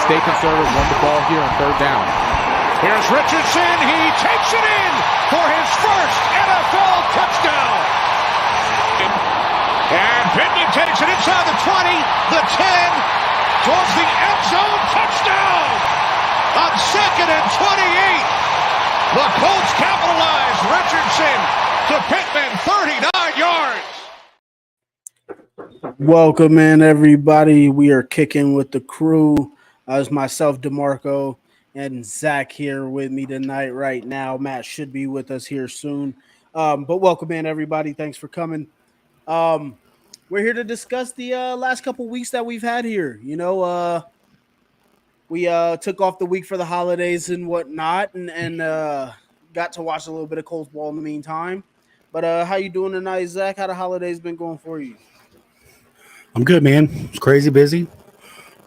stay conservative, run the ball here on third down. Here's Richardson. He takes it in for his first NFL touchdown. And Pittman takes it inside the 20, the 10, towards the end zone. Touchdown on 2nd and 28. The Colts capitalize. Richardson to Pittman, 39 yards. Welcome in, everybody. We are kicking with the crew. It's myself, DeMarco, and Zach here with me tonight right now. Matt should be with us here soon. But welcome in, everybody. Thanks for coming. We're here to discuss the last couple weeks that we've had here. You know, we took off the week for the holidays and whatnot, and got to watch a little bit of Colts ball in the meantime. But how you doing tonight, Zach? How the holidays been going for you? I'm good, man. It's crazy busy.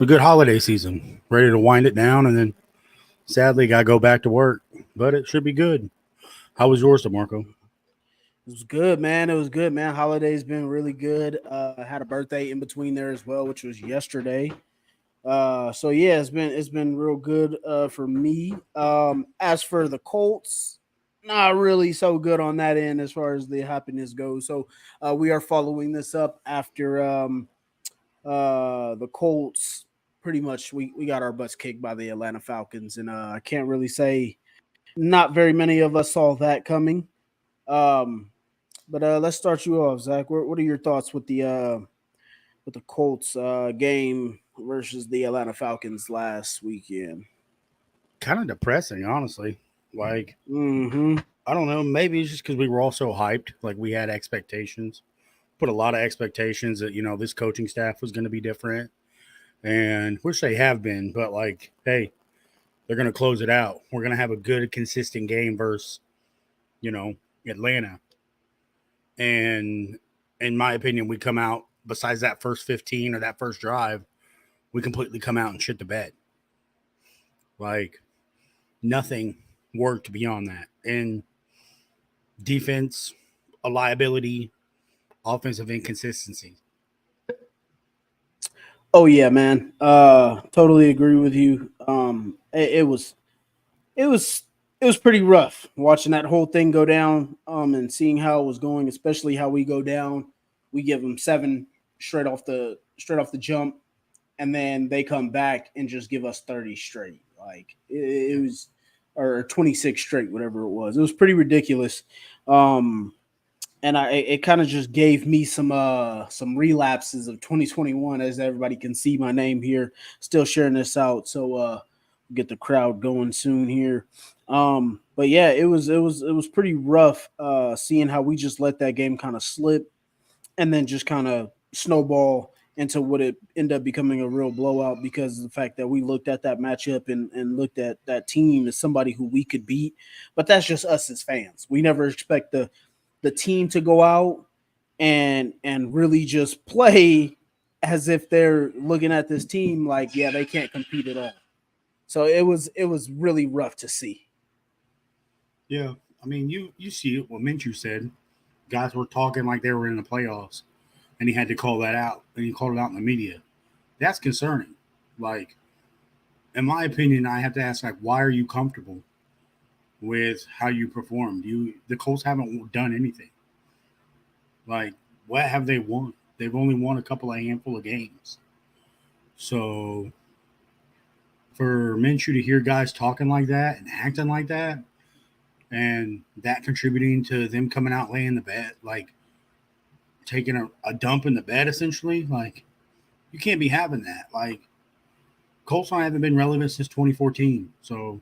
A good holiday season. Ready to wind it down, and then sadly got to go back to work. But it should be good. How was yours, DeMarco? It was good, man. It was good, man. Holiday's been really good. I had a birthday in between there as well, which was yesterday. So yeah, it's been real good for me. As for the Colts, not really so good on that end as far as the happiness goes. So we are following this up after the Colts. Pretty much we got our butts kicked by the Atlanta Falcons, and I can't really say not very many of us saw that coming. But let's start you off, Zach. What are your thoughts with the Colts game versus the Atlanta Falcons last weekend? Kind of depressing, honestly. Like, Mm-hmm. I don't know. Maybe it's just because we were all so hyped. Like, we had expectations. Put a lot of expectations that, you know, this coaching staff was going to be different. And which they have been. But, like, hey, they're going to close it out. We're going to have a good, consistent game versus, you know, Atlanta. And in my opinion, we come out, besides that first 15 or that first drive, we completely come out and shit the bed. Like, nothing worked beyond that. And defense, a liability, offensive inconsistency. Oh yeah, man. Totally agree with you. It was pretty rough watching that whole thing go down. And seeing how it was going, especially how we go down. We give them 7 straight off the jump, and then they come back and just give us 30 straight. Like it was, or 26 straight, whatever it was. It was pretty ridiculous. And it kind of just gave me some relapses of 2021, as everybody can see my name here, still sharing this out. So get the crowd going soon here. But yeah, it was pretty rough seeing how we just let that game kind of slip and then just kind of snowball into what it ended up becoming a real blowout because of the fact that we looked at that matchup and looked at that team as somebody who we could beat. But that's just us as fans. We never expect the team to go out and really just play as if they're looking at this team like, yeah, they can't compete at all. So it was really rough to see. Yeah. I mean, you see it, what Minshew said. Guys were talking like they were in the playoffs, and he had to call that out, and he called it out in the media. That's concerning. Like, in my opinion, I have to ask, like, why are you comfortable with how you performed? The Colts haven't done anything. Like, what have they won? They've only won a handful of games. So for Minshew to hear guys talking like that and acting like that, and that contributing to them coming out laying the bed, like taking a dump in the bed, essentially, like, you can't be having that. Like, Colts haven't been relevant since 2014. So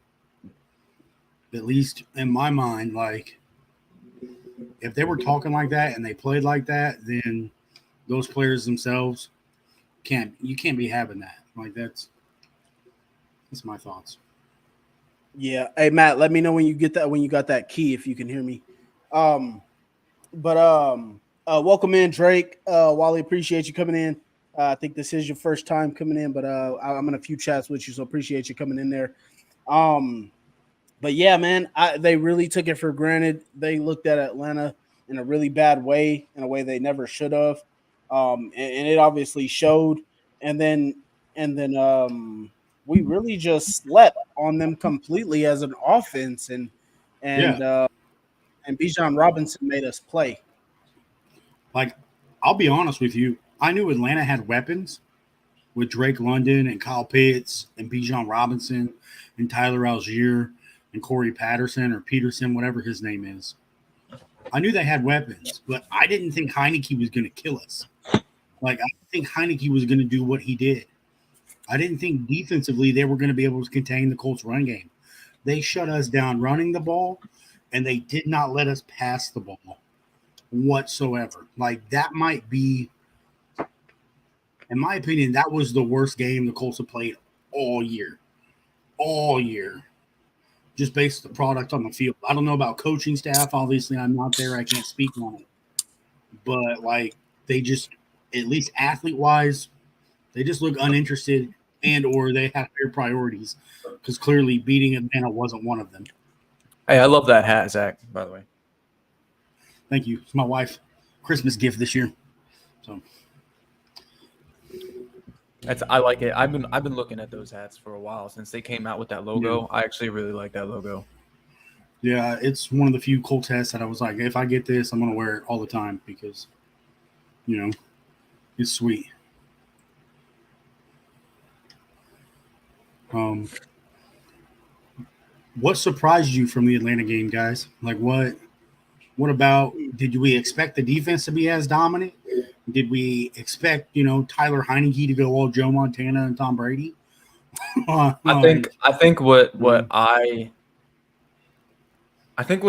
at least in my mind, like, if they were talking like that and they played like that, then those players themselves you can't be having that. Like, that's my thoughts. Yeah. Hey, Matt, let me know when you got that key, if you can hear me. Welcome in, Drake. Wally, appreciate you coming in. I think this is your first time coming in, but I'm in a few chats with you, so appreciate you coming in there. But yeah, man, they really took it for granted. They looked at Atlanta in a really bad way, in a way they never should have. And it obviously showed. And then we really just slept on them completely as an offense, and Bijan Robinson made us play. Like, I'll be honest with you. I knew Atlanta had weapons with Drake London and Kyle Pitts and Bijan Robinson and Tyler Algier and Corey Patterson or Peterson, whatever his name is. I knew they had weapons, but I didn't think Heineke was going to kill us. Like, I didn't think Heineke was going to do what he did. I didn't think defensively they were going to be able to contain the Colts run game. They shut us down running the ball, and they did not let us pass the ball whatsoever. Like, that might be, in my opinion, that was the worst game the Colts have played all year. All year. Just based on the product on the field. I don't know about coaching staff. Obviously, I'm not there. I can't speak on it. But, like, they just, at least athlete-wise, they just look uninterested and or they have their priorities because clearly beating Atlanta wasn't one of them. Hey, I love that hat, Zach, by the way. Thank you. It's my wife's Christmas gift this year. So I like it. I've been looking at those hats for a while since they came out with that logo. Yeah. I actually really like that logo. Yeah, it's one of the few Colts hats that I was like, if I get this, I'm gonna wear it all the time because, you know, it's sweet. What surprised you from the Atlanta game, guys? Like, what about, did we expect the defense to be as dominant? Did we expect, Tyler Heineke to go all Joe Montana and Tom Brady? I think what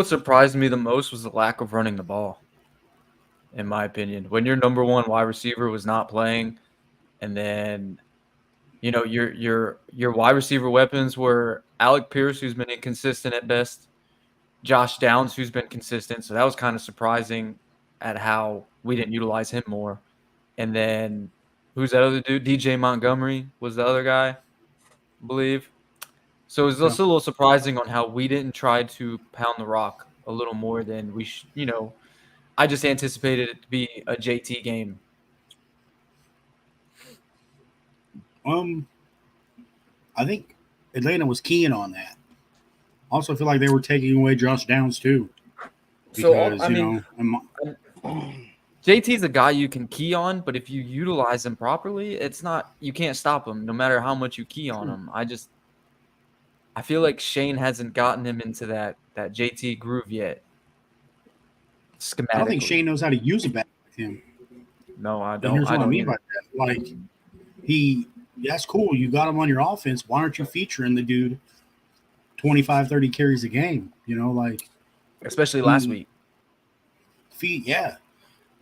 surprised me the most was the lack of running the ball, in my opinion. When your number one wide receiver was not playing, and then your wide receiver weapons were Alec Pierce, who's been inconsistent at best, Josh Downs, who's been consistent. So that was kind of surprising at how we didn't utilize him more. And then who's that other dude? DJ Montgomery was the other guy, I believe. So it was just a little surprising on how we didn't try to pound the rock a little more than we I just anticipated it to be a JT game. I think Atlanta was keying on that. Also, I feel like they were taking away Josh Downs too. Because, JT's a guy you can key on, but if you utilize him properly, you can't stop him no matter how much you key on him. I feel like Shane hasn't gotten him into that JT groove yet. Schematically. I don't think Shane knows how to use a back with him. No, I don't. And here's what I mean by that. Like, that's cool. You got him on your offense. Why aren't you featuring the dude 25, 30 carries a game? Especially last week.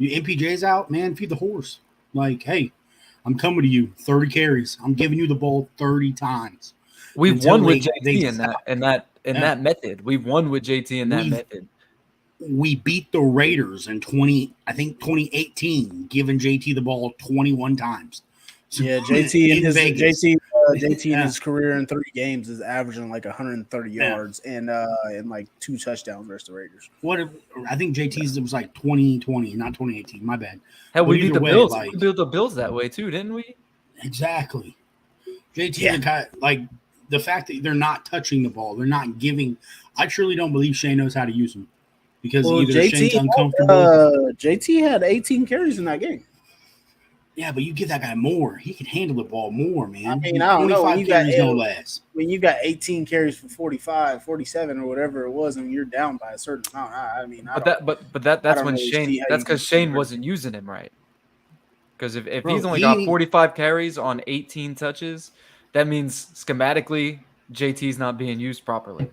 MPJ's out, man. Feed the horse. Like, hey, I'm coming to you. 30 carries. I'm giving you the ball 30 times. We've won with JT in that method. We've won with JT in that method. We beat the Raiders in 2018, giving JT the ball 21 times. So JT in his career in 3 games is averaging like 130 yards and like 2 touchdowns versus the Raiders. I think JT's was like 2020, not 2018. My bad. Hell, we beat the Bills. We beat the Bills that way too, didn't we? Exactly. JT, the fact that they're not touching the ball, they're not giving. I truly don't believe Shane knows how to use them because either Shane's uncomfortable. JT had 18 carries in that game. Yeah, but you give that guy more. He can handle the ball more, man. I mean, I don't know. When you got 18 carries for 45, 47, or whatever it was, and you're down by a certain amount. That's when Shane. That's because Shane wasn't using him right. Because if he's only got 45 carries on 18 touches, that means schematically JT's not being used properly.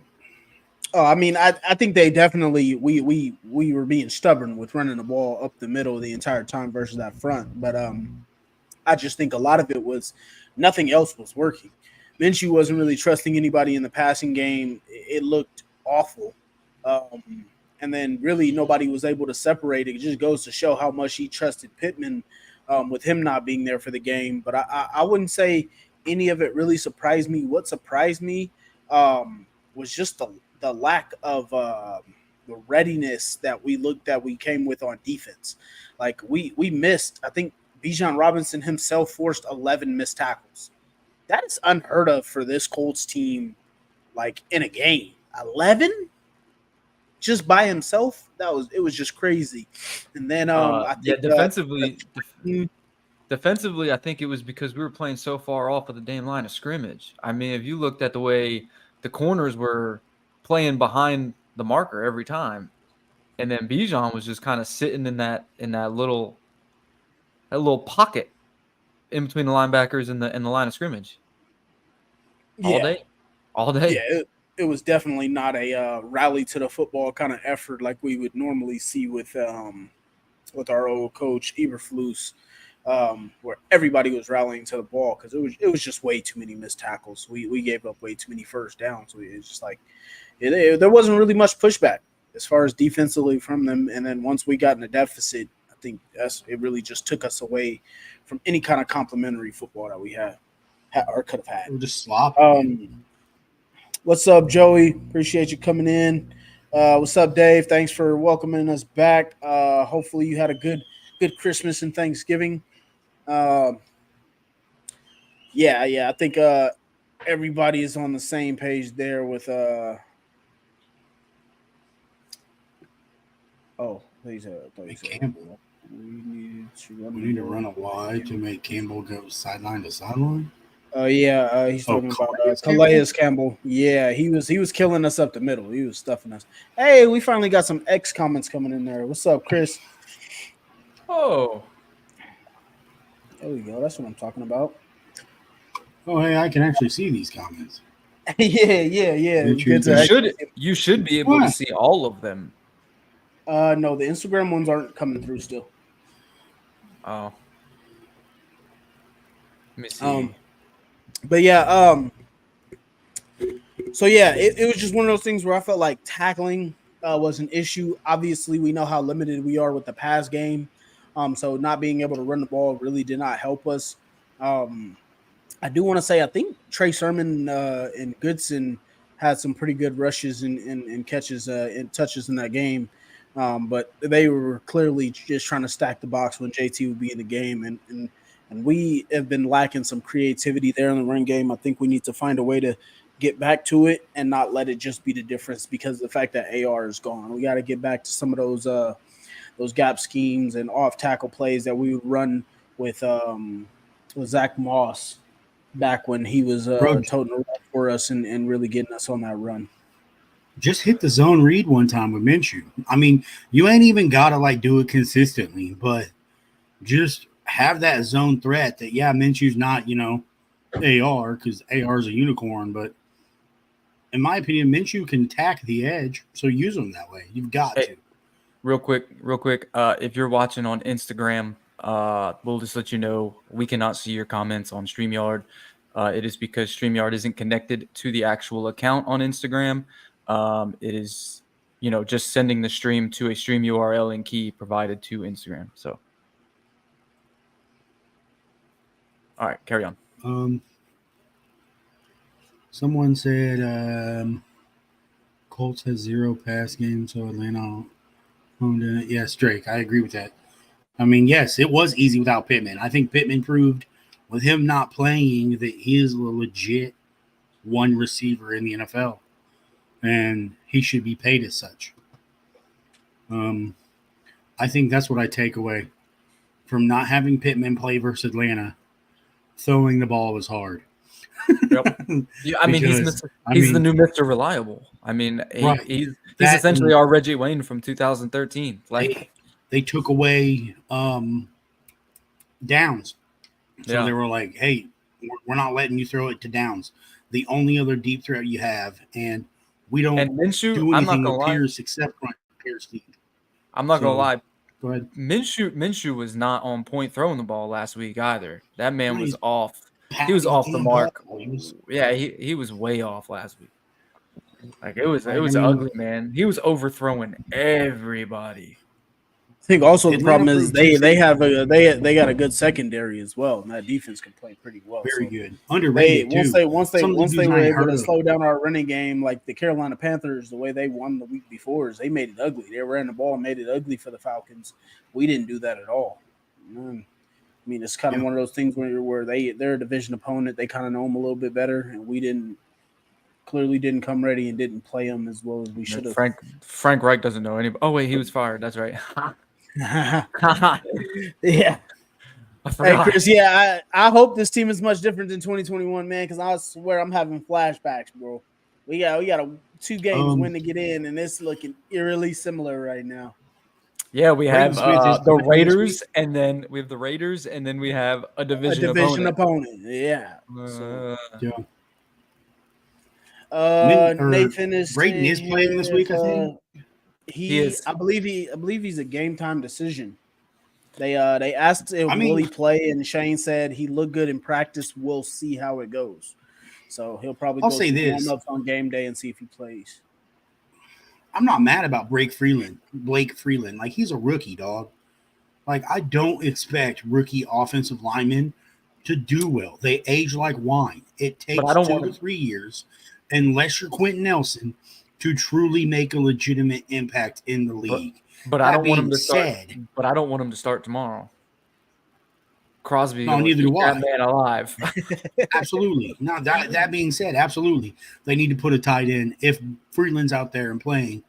Oh, I mean, I think they definitely we were being stubborn with running the ball up the middle the entire time versus that front. But I just think a lot of it was nothing else was working. Minshew wasn't really trusting anybody in the passing game. It looked awful. And then really nobody was able to separate it. It just goes to show how much he trusted Pittman with him not being there for the game. But I wouldn't say any of it really surprised me. What surprised me was just the lack of the readiness that we came with on defense. Like we missed, I think Bijan Robinson himself forced 11 missed tackles. That is unheard of for this Colts team, like in a game. 11 just by himself. It was just crazy. And then I Yeah, think defensively, I think it was because we were playing so far off of the damn line of scrimmage. I mean, if you looked at the way the corners were playing behind the marker every time, and then Bijan was just kind of sitting in that little pocket in between the linebackers and the line of scrimmage all yeah, day, all yeah, day. it was definitely not a rally to the football kind of effort like we would normally see with our old coach Eberflus, where everybody was rallying to the ball because it was just way too many missed tackles. We gave up way too many first downs. It's just like there wasn't really much pushback as far as defensively from them. And then once we got in a deficit, I think it really just took us away from any kind of complimentary football that we had or could have had. We're just sloppy. What's up, Joey? Appreciate you coming in. What's up, Dave? Thanks for welcoming us back. Hopefully you had a good Christmas and Thanksgiving. Yeah. I think everybody is on the same page there with Campbell. We need to run a wide to make Campbell go sideline to sideline. He's talking about Calais Campbell. Yeah, he was killing us up the middle. He was stuffing us. Hey, we finally got some X comments coming in there. What's up, Chris? Oh, there we go. That's what I'm talking about. Oh, hey, I can actually see these comments. yeah. You should be able to see all of them. No, the Instagram ones aren't coming through still. Oh. Let me see. But yeah, so yeah, it was just one of those things where I felt like tackling was an issue. Obviously, we know how limited we are with the pass game. So not being able to run the ball really did not help us. I do want to say I think Trey Sermon and Goodson had some pretty good rushes and catches and touches in that game. But they were clearly just trying to stack the box when JT would be in the game. And we have been lacking some creativity there in the run game. I think we need to find a way to get back to it and not let it just be the difference because of the fact that AR is gone. We got to get back to some of those gap schemes and off tackle plays that we would run with Zach Moss back when he was toting the rock for us and really getting us on that run. Just hit the zone read one time with Minshew. I mean, you ain't even got to do it consistently, but just have that zone threat that, Minshew's not, AR because AR is a unicorn, but in my opinion, Minshew can attack the edge, so use him that way. You've got to. Real quick. If you're watching on Instagram, we'll just let you know we cannot see your comments on StreamYard. It is because StreamYard isn't connected to the actual account on Instagram. It is, just sending the stream to a stream URL and key provided to Instagram. So, all right, carry on. Someone said Colts has 0 pass game, so Atlanta honed in it. Yes, Drake, I agree with that. I mean, yes, it was easy without Pittman. I think Pittman proved with him not playing that he is a legit one receiver in the NFL. And he should be paid as such. I think that's what I take away from not having Pittman play versus Atlanta. Throwing the ball was hard. Yep. Yeah, I mean, he's the new Mr. Reliable. I mean, he's essentially our Reggie Wayne from 2013. They took away Downs. So they were like, hey, we're not letting you throw it to Downs. The only other deep threat you have, and we don't do anything with Pierce except run Pierce deep. I'm not gonna lie. Go ahead. Minshew was not on point throwing the ball last week either. That man was off. He was off the mark. He was way off last week. It was ugly, man. He was overthrowing everybody. I think also the problem is they got a good secondary as well, and that defense can play pretty well. Very good. Underrated once they were able to slow down our running game, like the Carolina Panthers, the way they won the week before is they made it ugly. They ran the ball and made it ugly for the Falcons. We didn't do that at all. I mean, it's kind of one of those things where they're a division opponent. They kind of know them a little bit better, and we clearly didn't come ready and didn't play them as well as we should have. Frank Reich doesn't know any. Oh wait, he was fired. That's right. Yeah. Hey Chris, yeah, I hope this team is much different than 2021, man. Because I swear I'm having flashbacks, bro. We got 2 games win to get in, and it's looking eerily similar right now. Yeah, we have the Raiders, and then we have the Raiders, and then we have a division opponent. Yeah. Yeah. Nathan is Brayton is playing this week, I think. He is. I believe he's a game time decision. They asked him will he play, and Shane said he looked good in practice. We'll see how it goes. So he'll probably I'll say this warm-ups on game day and see if he plays. I'm not mad about Blake Freeland. Like, he's a rookie, dog. Like, I don't expect rookie offensive linemen to do well. They age like wine. It takes 2 to 3 years, unless you're Quentin Nelson, to truly make a legitimate impact in the league. But I don't want him to start. But I don't want him to start tomorrow. Crosby, no, neither do I. That man alive. Absolutely. Now that being said, absolutely, they need to put a tight end. If Freeland's out there and playing,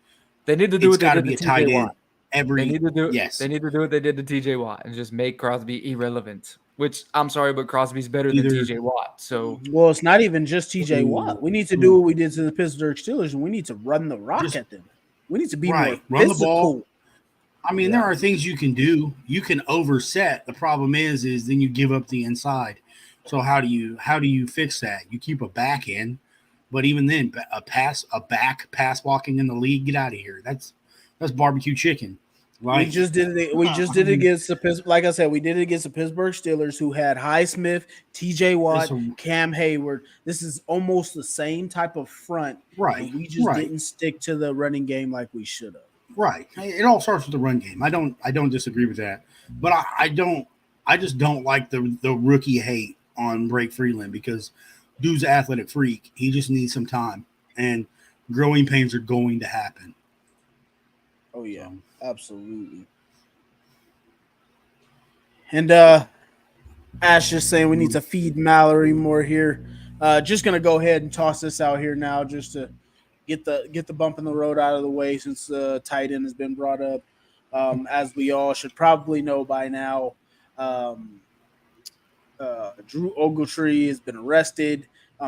they need to do what they did to TJ Watt. They need to do what they did to TJ Watt and just make Crosby irrelevant. Which I'm sorry, but Crosby's better than TJ Watt. So it's not even just TJ Watt. We need to do what we did to the Pittsburgh Steelers, and we need to run the rock at them. We need to be more run physical. The ball. I mean, there are things you can do. You can overset. The problem is then you give up the inside. So how do you fix that? You keep a back in, but even then, a back pass walking in the league, get out of here. That's barbecue chicken. Like, we just did it against the, like I said, we did it against the Pittsburgh Steelers, who had Highsmith, TJ Watt, Cam Hayward. This is almost the same type of front. Right. We just didn't stick to the running game like we should have. Right. It all starts with the run game. I don't disagree with that. But I just don't like the rookie hate on Blake Freeland, because dude's an athletic freak. He just needs some time, and growing pains are going to happen. Oh yeah, absolutely. And Ash just saying we need to feed Mallory more here. Just gonna go ahead and toss this out here now, just to get the bump in the road out of the way, since tight end has been brought up. As we all should probably know by now, Drew Ogletree has been arrested.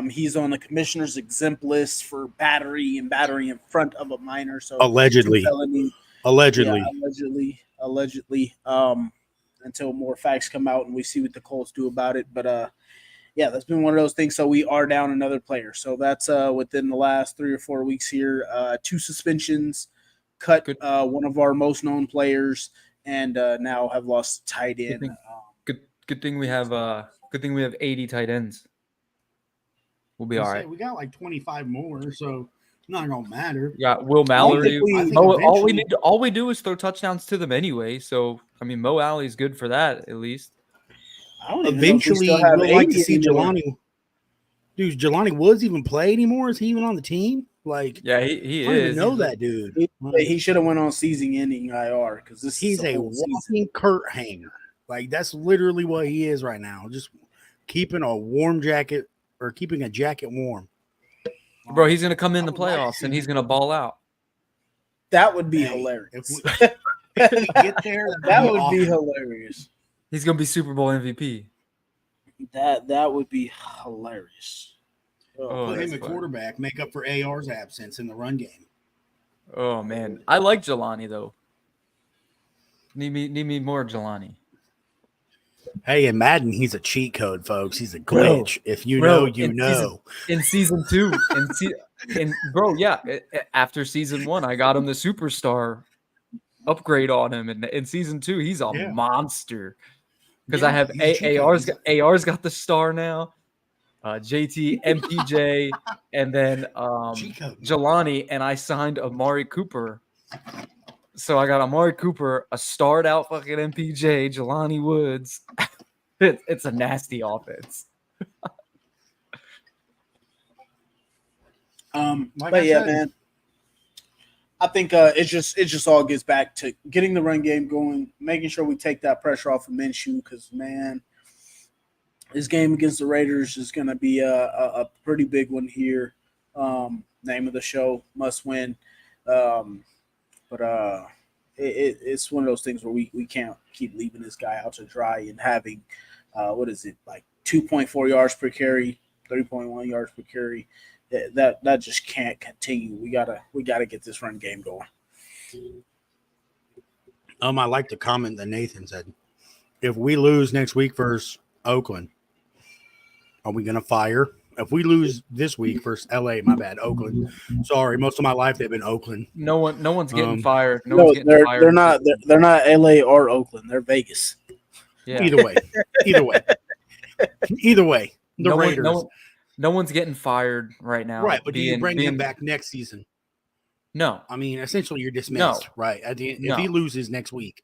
He's on the commissioner's exempt list for battery in front of a minor. So allegedly. Until more facts come out and we see what the Colts do about it. But that's been one of those things. So we are down another player. So that's within the last 3 or 4 weeks here. 2 suspensions, cut one of our most known players, and now have lost tight end. Good thing we have 80 tight ends. We'll be all right. We got like 25 more, so not gonna matter. Yeah, Will Mallory. All we do is throw touchdowns to them anyway. So I mean, Mo Alley's good for that at least. Eventually, we'll like to see Jelani. Dude, Jelani Woods even play anymore? Is he even on the team? Like, yeah, he I don't is. even know that dude. He should have went on season-ending IR, because he's a walking Kurt hanger. Like, that's literally what he is right now. Just keeping a warm jacket, or keeping a jacket warm. Bro, he's gonna come in the playoffs and he's gonna ball out. That would be hilarious. If we get there, that would be hilarious. He's gonna be Super Bowl MVP. That would be hilarious. Put him at quarterback, make up for AR's absence in the run game. Oh man, I like Jelani though. Need me more Jelani. Hey, in Madden, he's a cheat code, folks. He's a glitch. If you know, you know. In season 2, after season 1, I got him the superstar upgrade on him, and in season 2, he's a monster. Because I have AR's got the star now, JT, MPJ, and then Jelani, and I signed Amari Cooper. So I got Amari Cooper, a starred out fucking MPJ, Jelani Woods. It's a nasty offense. Man, I think it just all gets back to getting the run game going, making sure we take that pressure off of Minshew, because man, This game against the Raiders is going to be a pretty big one here. Name of the show, must win. But it's one of those things where we can't keep leaving this guy out to dry and having, what is it, like 2.4 yards per carry, 3.1 yards per carry. That just can't continue. We gotta get this run game going. I like the comment that Nathan said. If we lose next week versus Oakland, are we going to fire? If we lose this week versus LA, my bad, Oakland. Sorry, most of my life they've been Oakland. No one's getting fired. No, One's getting fired. They're not LA or Oakland. They're Vegas. Yeah. Either way. The Raiders. No one's getting fired right now. Right, but do you bring him back next season? No. I mean, essentially you're dismissed, right? If he loses next week,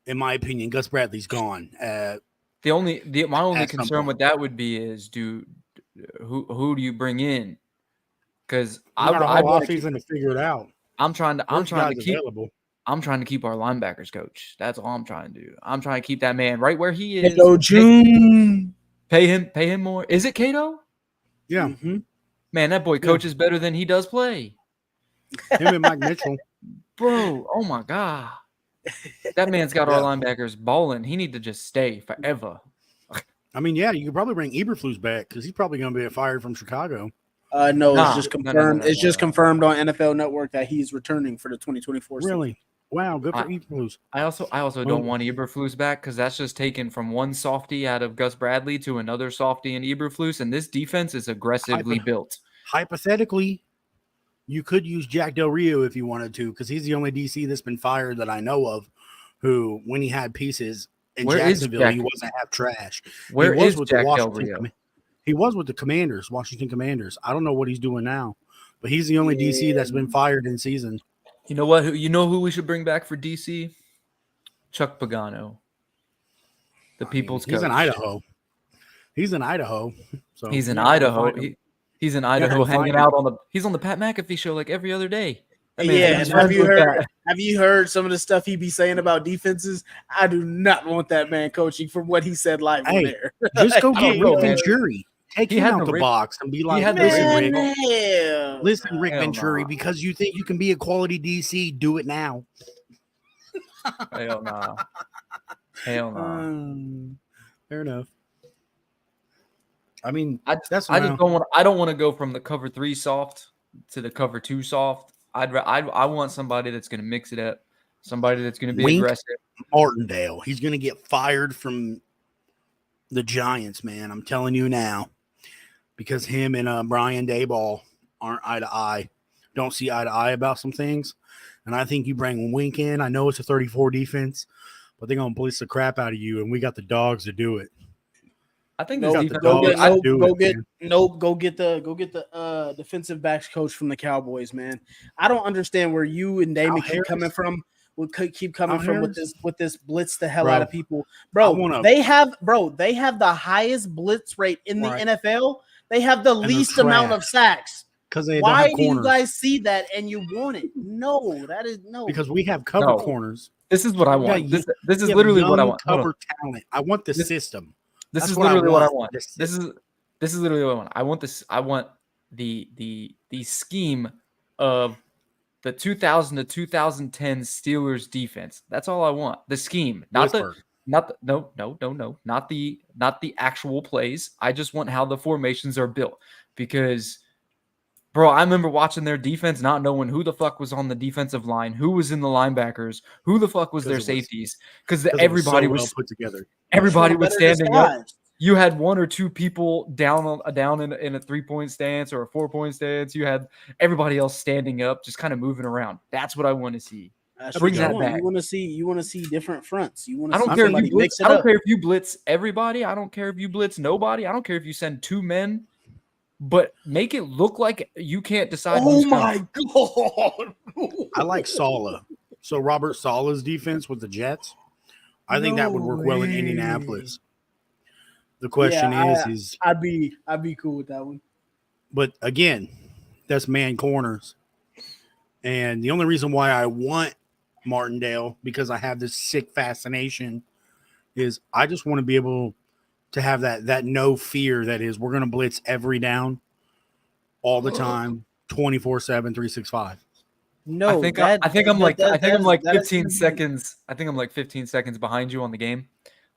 in my opinion, Gus Bradley's gone. My only concern with that would be is who do you bring in? Because I want season to figure it out. I'm trying to keep available. I'm trying to keep our linebackers coach. That's all I'm trying to do. I'm trying to keep that man right where he is. Cato June. Pay him more. Is it Cato? Yeah. Mm-hmm. Man, that boy coaches better than he does play. Him and Mike Mitchell. Bro, oh my God. That man's got our linebackers balling. He need to just stay forever. I mean, yeah, you could probably bring Eberflus back because he's probably going to be fired from Chicago. No, it's just confirmed. It's just confirmed on NFL Network that he's returning for the 2024 season. Really? Wow, good for Eberflus. I also don't want Eberflus back because that's just taken from one softy out of Gus Bradley to another softy in Eberflus, and this defense is aggressively built. Hypothetically, you could use Jack Del Rio if you wanted to because he's the only DC that's been fired that I know of who, when he had pieces in Jacksonville, he wasn't half trash. Where is Jack Del Rio? He was with the Commanders, Washington Commanders. I don't know what he's doing now, but he's the only DC that's been fired in season. You know what? You know who we should bring back for DC? Chuck Pagano, the people's coach. He's in Idaho. So he's in Idaho. He's in Idaho hanging out on he's on the Pat McAfee show like every other day. Yeah, have you heard some of the stuff he be saying about defenses? I do not want that man coaching from what he said live on there. Just go get Rick Venturi. Take him out the box and be like, listen, Rick Venturi, because you think you can be a quality DC, do it now. Hell no. Fair enough. I mean, I don't want to go from the cover 3 soft to the cover 2 soft. I want somebody that's going to mix it up, somebody that's going to be aggressive. Martindale, he's going to get fired from the Giants, man. I'm telling you now, because him and Brian Daboll aren't eye to eye. Don't see eye to eye about some things, and I think you bring Wink in. I know it's a 34 defense, but they're going to blitz the crap out of you, and we got the dogs to do it. I think go get the defensive backs coach from the Cowboys, man. I don't understand where you and Damon keep coming from. With this blitz the hell out of people, bro. They have the highest blitz rate in the NFL. They have the least amount of sacks. Why do you guys see that and you want it? No, that is no. Because we have cover corners. This is what I want. This is literally what I want. Cover talent. I want the system. This is literally what I want. This is literally what I want. I want this. I want the scheme of the 2000 to 2010 Steelers defense. That's all I want. The scheme, not the actual plays. I just want how the formations are built. Because, bro, I remember watching their defense, not knowing who the fuck was on the defensive line, who was in the linebackers, who the fuck was their safeties, because everybody was put together. Everybody was standing up. You had one or two people down in a 3-point stance or a 4-point stance. You had everybody else standing up, just kind of moving around. That's what I want to see. Bring that back. You want to see different fronts. I don't care if you blitz. I don't care if you blitz everybody. I don't care if you blitz nobody. I don't care if you send 2 men, but make it look like you can't decide. Oh my God! I like Saleh. So Robert Saleh's defense with the Jets. I think that would work well in Indianapolis. The question is I'd be cool with that one. But again, that's man corners. And the only reason why I want Martindale, because I have this sick fascination, is I just want to be able to have that no fear that is we're going to blitz every down all the time, 24/7, 365. No, I think I'm like 15 be- seconds. I think I'm like 15 seconds behind you on the game.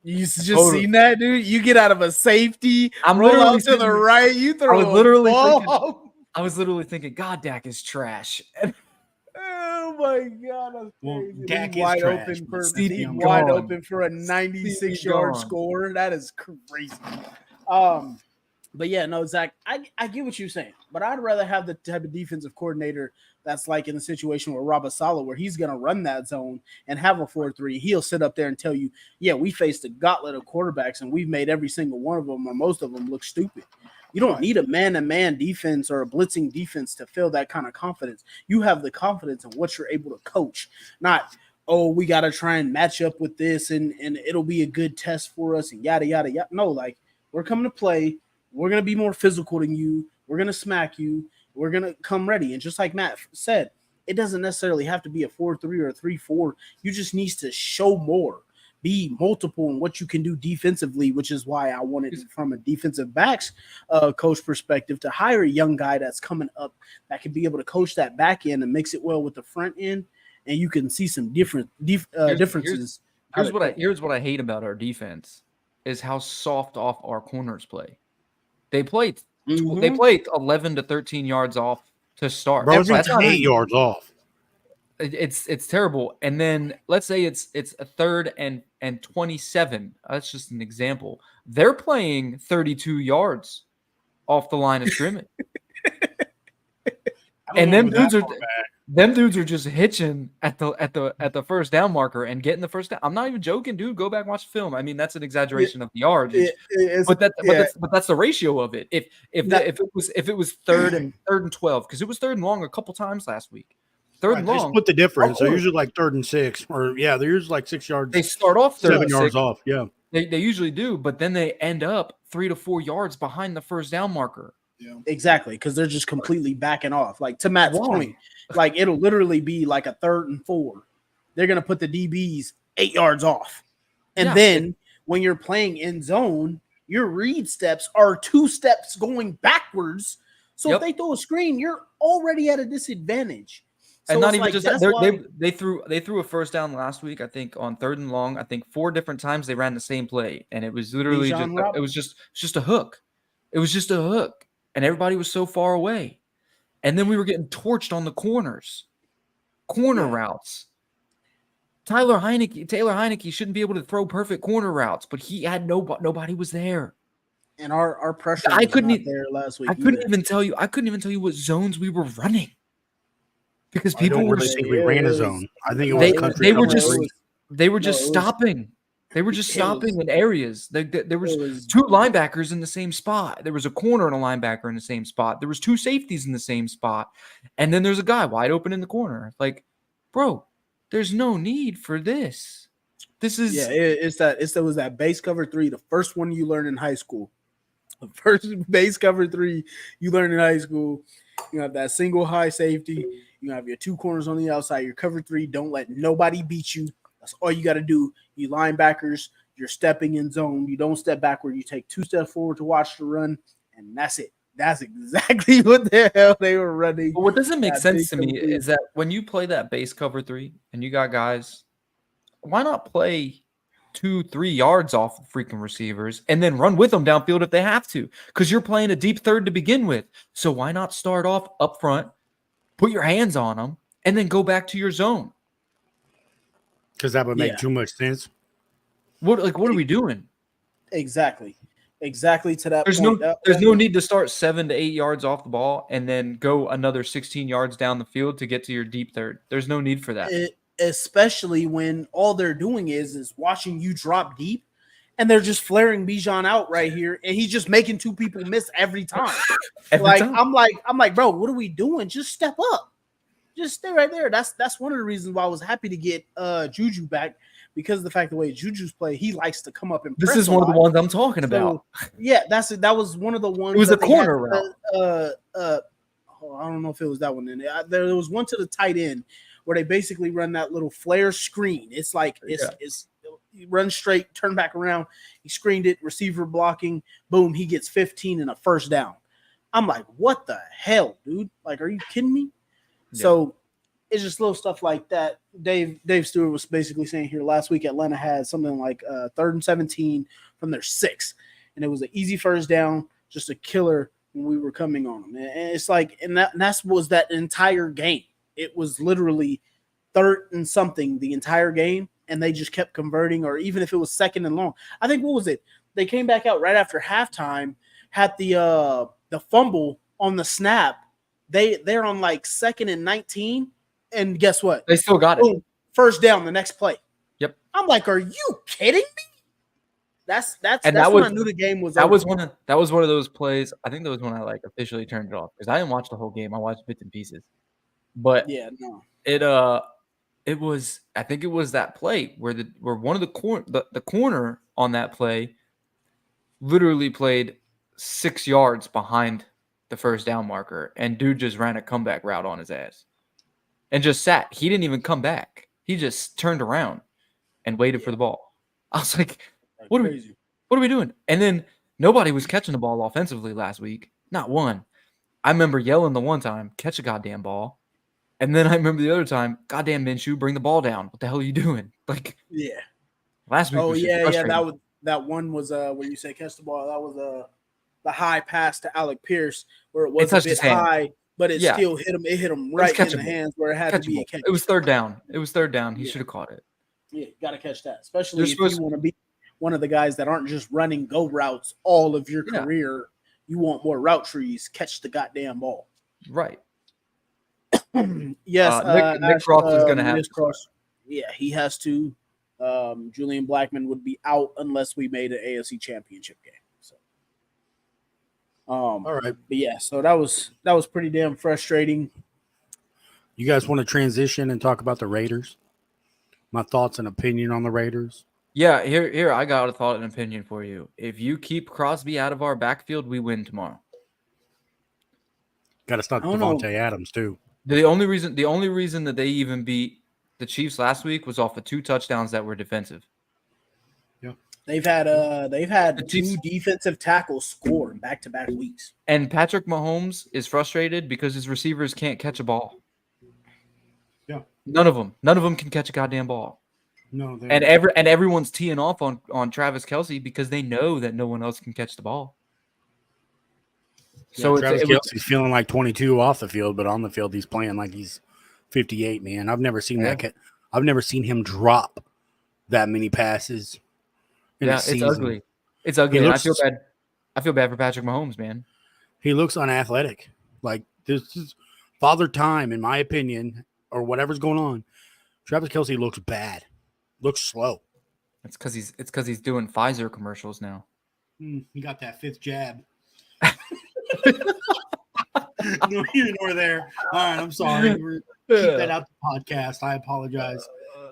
You just Totally. seen that, dude? You get out of a safety, I'm roll literally out to the sitting- right, you throw was a literally ball. I was literally thinking, God, Dak is trash. Oh my god, that's Well, crazy. Dak He's is wide trash, open but for Stevie he's gone. wide open for a 96-yard gone. score. That is crazy. But yeah, no, Zach, I get what you're saying, but I'd rather have the type of defensive coordinator that's like in the situation with Robert Saleh, where he's going to run that zone and have a 4-3. He'll sit up there and tell you, yeah, we faced a gauntlet of quarterbacks and we've made every single one of them or most of them look stupid. You don't need a man-to-man defense or a blitzing defense to feel that kind of confidence. You have the confidence in what you're able to coach, not, oh, we got to try and match up with this and it'll be a good test for us and yada, yada, yada. No, like, we're coming to play. We're going to be more physical than you. We're going to smack you. We're going to come ready. And just like Matt said, it doesn't necessarily have to be a 4-3 or a 3-4. You just need to show more, be multiple in what you can do defensively, which is why I wanted from a defensive backs coach perspective to hire a young guy that's coming up that can be able to coach that back end and mix it well with the front end. And you can see some differences. Here's what I hate about our defense is how soft off our corners play. They played 11 to 13 yards off to start. Bro, That's it's 8 yards off. It's terrible. And then let's say it's a 3rd and 27. That's just an example. They're playing 32 yards off the line of scrimmage. And them dudes are just hitching at the first down marker and getting the first down. I'm not even joking, dude. Go back and watch the film. I mean, that's an exaggeration of the yards, but that's the ratio of it. If it was 3rd and 12, because it was 3rd and long a couple times last week. Third and long. They split the difference. They're usually like 3rd and 6, or they're usually like 6 yards. They start off 7 yards off. Yeah, they usually do, but then they end up 3 to 4 yards behind the first down marker. Yeah. Exactly, because they're just completely backing off. Like to Matt's point, like it'll literally be like a 3rd and 4. They're gonna put the DBs 8 yards off, and then when you're playing in zone, your read steps are 2 steps going backwards. So if they throw a screen, you're already at a disadvantage. So and not even just that, they threw a first down last week. I think on 3rd and long. I think 4 different times they ran the same play, and it was literally just a hook. It was just a hook. And everybody was so far away. And then we were getting torched on the corners. Routes. Taylor Heineke shouldn't be able to throw perfect corner routes, but he had nobody was there. And our pressure was not there last week. I couldn't even tell you what zones we were running. Because people were saying we ran a zone. I think it was country. They were just stopping. They were just stopping in areas. There was 2 linebackers in the same spot. There was a corner and a linebacker in the same spot. There was 2 safeties in the same spot. And then there's a guy wide open in the corner. Like, bro, there's no need for this. This is it's that base cover 3, the first one you learn in high school. The first base cover 3 you learn in high school. You have that single high safety. You have your 2 corners on the outside. Your cover 3. Don't let nobody beat you. That's all you got to do. You linebackers, you're stepping in zone. You don't step backward. You take 2 steps forward to watch the run, and that's it. That's exactly what the hell they were running. But what doesn't make sense to me is that when you play that base cover 3 and you got guys, why not play 2-3 yards off the freaking receivers and then run with them downfield if they have to? Because you're playing a deep third to begin with. So why not start off up front, put your hands on them, and then go back to your zone? Because that would make too much sense. What are we doing? Exactly to that there's point. There's no need to start 7 to 8 yards off the ball and then go another 16 yards down the field to get to your deep third. There's no need for that. Especially when all they're doing is watching you drop deep, and they're just flaring Bijan out right here, and he's just making 2 people miss every time. I'm like, bro, what are we doing? Just step up. Just stay right there. That's one of the reasons why I was happy to get Juju back, because of the fact the way Juju's play, he likes to come up and press. This is one of the ones I'm talking about. Yeah, that was one of the ones. It was a corner route. I don't know if it was that one. There was one to the tight end where they basically run that little flare screen. It's like it's he runs straight, turn back around. He screened it, receiver blocking. Boom, he gets 15 and a first down. I'm like, what the hell, dude? Like, are you kidding me? Yeah. So it's just little stuff like that. Dave Stewart was basically saying here last week Atlanta had something like 3rd and 17 from their 6. And it was an easy first down, just a killer when we were coming on them. And it's like, and that was that entire game. It was literally 3rd and something the entire game, and they just kept converting, or even if it was 2nd and long. I think, what was it? They came back out right after halftime, had the fumble on the snap. They're on like 2nd and 19, and guess what? They still got it. Boom, first down the next play. Yep. I'm like, are you kidding me? That's when I knew the game was over. That was one of those plays. I think that was when I like officially turned it off, because I didn't watch the whole game. I watched bits and pieces. But yeah, no. it was, I think it was that play where one of the corner on that play literally played 6 yards behind the first down marker, and dude just ran a comeback route on his ass and just sat. He didn't even come back. He just turned around and waited for the ball. I was like, what are we doing? And then nobody was catching the ball offensively last week. Not one. I remember yelling the one time, catch a goddamn ball. And then I remember the other time, goddamn Minshew, bring the ball down. What the hell are you doing? Like, Yeah. last week. Oh was just yeah. frustrating. That one was where you say catch the ball. That was the high pass to Alec Pierce where it was a touched bit his hand. high, but it Yeah. still hit him. It hit him right in the catchable. hands where it had to be a Catchable. catch. It was 3rd down. He Yeah. should have caught it. Yeah, got to catch that, especially They're if you want to be one of the guys that aren't just running go routes all of your Yeah. career. You want more route trees. Catch the goddamn ball. Right. Yes, Nick Cross is going to have Nick to Cross. Yeah, he has to. Julian Blackman would be out unless we made an AFC Championship game. So, All right. but yeah, so that was pretty damn frustrating. You guys want to transition and talk about the Raiders? My thoughts and opinion on the Raiders. Yeah, here I got a thought and opinion for you. If you keep Crosby out of our backfield, we win tomorrow. Got to stop I don't know. Devontae Adams too. The only reason that they even beat the Chiefs last week was off of 2 touchdowns that were defensive. They've had The 2 Chiefs- defensive tackles score in back-to-back weeks. And Patrick Mahomes is frustrated because his receivers can't catch a ball. Yeah. None of them can catch a goddamn ball. No, And everyone's teeing off on Travis Kelce because they know that no one else can catch the ball. So Travis it was, Kelce's feeling like 22 off the field, but on the field he's playing like he's 58. Man, I've never seen that. I've never seen him drop that many passes. it's ugly. It's ugly. He And looks- I feel bad for Patrick Mahomes, man. He looks unathletic. Like, this is father time, in my opinion, or whatever's going on. Travis Kelce looks bad. Looks slow. It's because he's doing Pfizer commercials now. He got that 5th jab. No, here nor there. All right, I'm sorry. Keep that out the podcast. I apologize.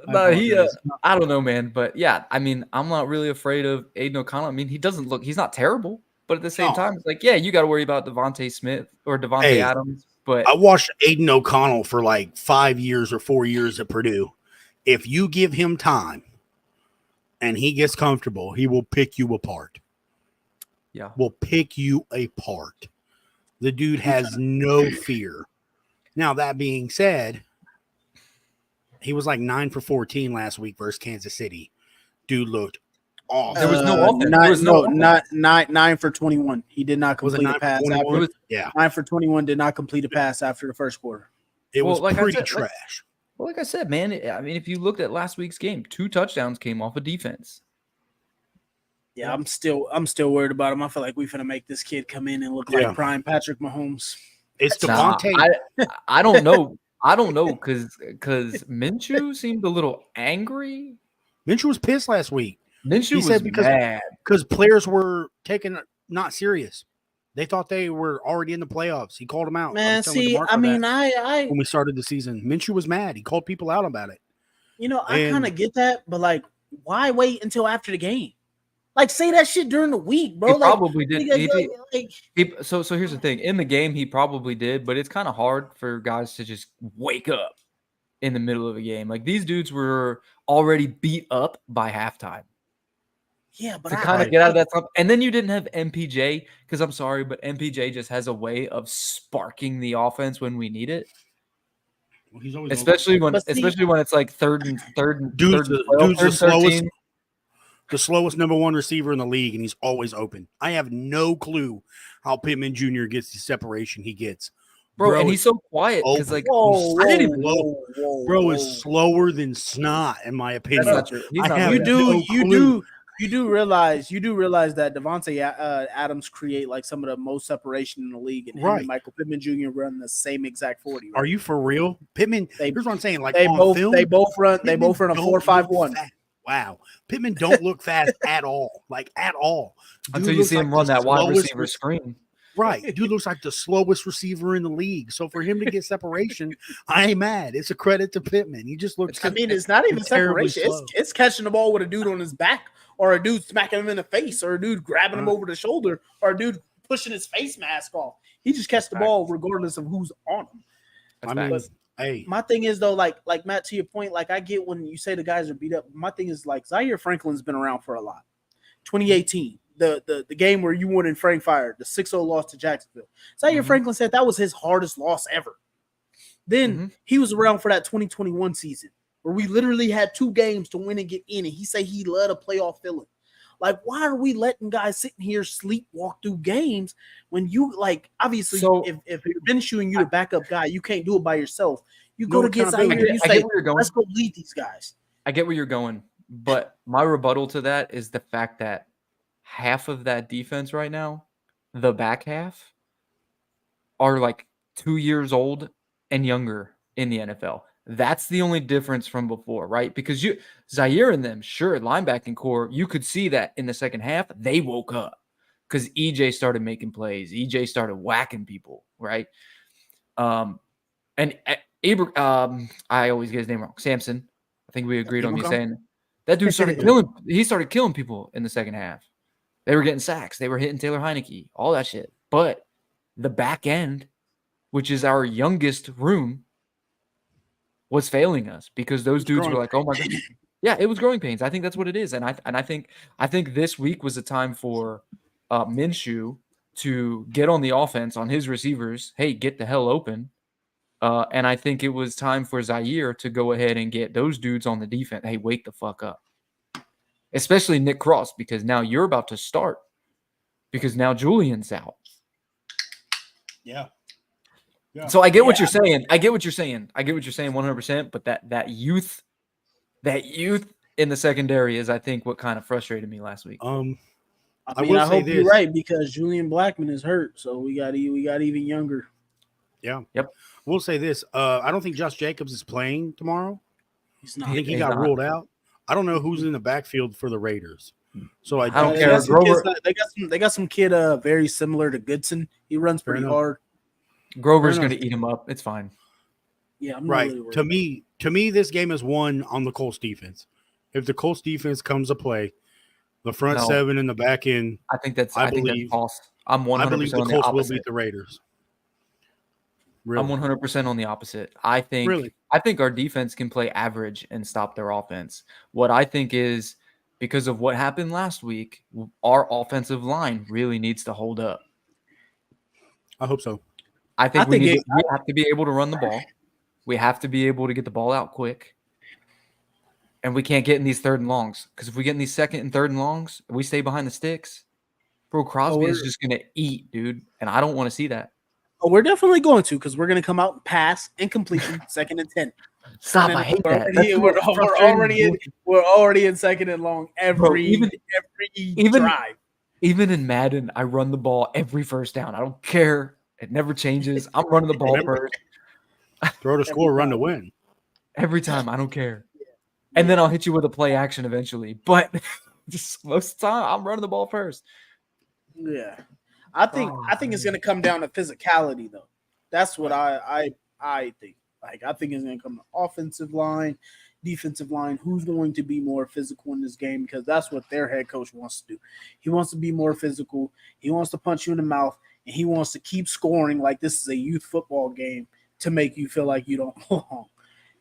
I don't know, man. But yeah, I mean, I'm not really afraid of Aiden O'Connell. I mean, he's not terrible, but at the same No. time, it's like, yeah, you got to worry about Devontae Smith or Devontae Hey, Adams. But I watched Aiden O'Connell for like 5 years or 4 years at Purdue. If you give him time and he gets comfortable, he will pick you apart. yeah, Will pick you apart. The dude has no fear. Now, that being said, he was like 9 for 14 last week versus Kansas City. Dude looked awesome. There was no offense. Nine, There was no not 9 for 21. He did not Was it complete 9 a for pass. 21? After, Yeah, 9 for 21 did not complete a pass after the first quarter. it Well, was like I pretty said, trash. well, like I said, man. I mean, if you looked at last week's game, 2 touchdowns came off of defense. Yeah, I'm still worried about him. I feel like we're gonna make this kid come in and look Yeah. like prime Patrick Mahomes. It's Nah, Devontae. I don't know. I don't know because Minshew seemed a little angry. Minshew was pissed last week Minshew He was said because- mad. because players were taken not serious. They thought they were already in the playoffs. He called them out. Man, was telling see, DeMarco I mean, that I when we started the season, Minshew was mad. He called people out about it. I And- kind of get that, but like, why wait until after the game? Like, say that shit during the week, bro. He Like, probably did. So here's the thing. In the game, he probably did, but it's kind of hard for guys to just wake up in the middle of a game. Like these dudes were already beat up by halftime. Yeah, but To kind of get out of that stuff. And then you didn't have MPJ because I'm sorry, but MPJ just has a way of sparking the offense when we need it. Well, he's always Especially when But see- especially when it's like third and Dude's 12, the slowest, 13. the slowest number one receiver in the league, and he's always open. I have no clue how Pittman Jr. gets the separation he gets. Bro, and is he's so quiet because open. like Whoa, I didn't whoa, even whoa, whoa, Bro whoa. is slower than snot, in my opinion. that's not true. He's I not have really You that do, you do realize that Devontae Adams create like some of the most separation in the league, and him Right. and Michael Pittman Jr. run the same exact 40. Right? Are you for real? Pittman, They- here's what I'm saying. Like They on both film, run Pittman a don't 4.51. look fast. Wow. Pittman don't look fast at all. Like at all. Dude until you looks see him like run the that wide slowest receiver screen. Right. Dude looks like the slowest receiver in the league. So for him to get separation, I ain't mad. It's a credit to Pittman. He just looks I mean, it's not even terribly separation. slow. It's catching the ball with a dude on his back, or a dude smacking him in the face, or a dude grabbing him over the shoulder, or a dude pushing his face mask off. He just catches the ball regardless of who's on him. I mean, But hey, my thing is though, like Matt, to your point, like I get when you say the guys are beat up. My thing is like Zaire Franklin's been around for a lot. 2018, the game where you won in Frank Fire, the 6-0 loss to Jacksonville. Zaire Franklin said that was his hardest loss ever. Then he was around for that 2021 season where we literally had 2 games to win and get in, and he said he loved a playoff feeling. Like, why are we letting guys sitting here sleepwalk through games when you like obviously So- if you're finishing you the backup guy, you can't do it by yourself. You No go to get Zaire, accountability. you I say, get where you're going. let's go lead these guys. I get where you're going, but my rebuttal to that is the fact that half of that defense right now, the back half, are like 2 years old and younger in the NFL. That's the only difference from before, right? Because Zaire and them, sure, linebacking core, you could see that in the second half, they woke up because EJ started making plays. EJ started whacking people, right? And I always get his name wrong. Samson. I think we agreed on me saying that dude started killing. He started killing people in the second half. They were getting sacks. They were hitting Taylor Heineke, all that shit. But the back end, which is our youngest room, was failing us because those dudes were like, "Oh my god." Yeah, it was growing pains. I think that's what it is, and I think this week was a time for Minshew to get on the offense on his receivers. Hey, get the hell open. And I think it was time for Zaire to go ahead and get those dudes on the defense. Hey, wake the fuck up. Especially Nick Cross, because now you're about to start. Because now Julian's out. yeah. So I get what you're saying. I get what you're saying 100%. But that youth in the secondary is, I think, what kind of frustrated me last week. I mean, will I say hope you're this. right because Julian Blackman is hurt, so we got even younger. Yeah. Yep. We'll say this. I don't think Josh Jacobs is playing tomorrow. He's I not. think he He's got not. ruled out. I don't know who's in the backfield for the Raiders. So I don't They care. got some Grover- kids they got some kid very similar to Goodson. He runs pretty enough. hard. Grover's Fair going enough. to eat him up. It's fine. Yeah, I'm not Right. really worried. To me, this game is won on the Colts defense. If the Colts defense comes to play, the front No. 7 and the back end, I think that's I think believe- that's false. I'm I 100% believe the on the Colts will opposite. beat the Raiders. I'm Really? 100% on the opposite. I think Really? our defense can play average and stop their offense. What I think is, because of what happened last week, our offensive line really needs to hold up. I hope so. I think we think have to be able to run the ball. We have to be able to get the ball out quick. And we can't get in these third and longs. Because if we get in these second and third and longs, and we stay behind the sticks, bro, Crosby is just going to eat, dude. And I don't want to see that. Oh, we're definitely going to because we're going to come out and pass incompletion, 2nd and 10. Stop. And I then hate we're that. already- That's We're, the most we're frustrating already in. bullshit. We're already in 2nd and long every even- drive. Even in Madden, I run the ball every first down. I don't care. It never changes. I'm running the ball first Throw to score, run to win. every time. I don't care. And then I'll hit you with a play action eventually. But just most of the time, I'm running the ball first. Yeah, I think it's going to come down to physicality though. That's what I think. Like I think it's going to come to offensive line, defensive line. Who's going to be more physical in this game? Because that's what their head coach wants to do. He wants to be more physical. He wants to punch you in the mouth, and he wants to keep scoring like this is a youth football game to make you feel like you don't belong.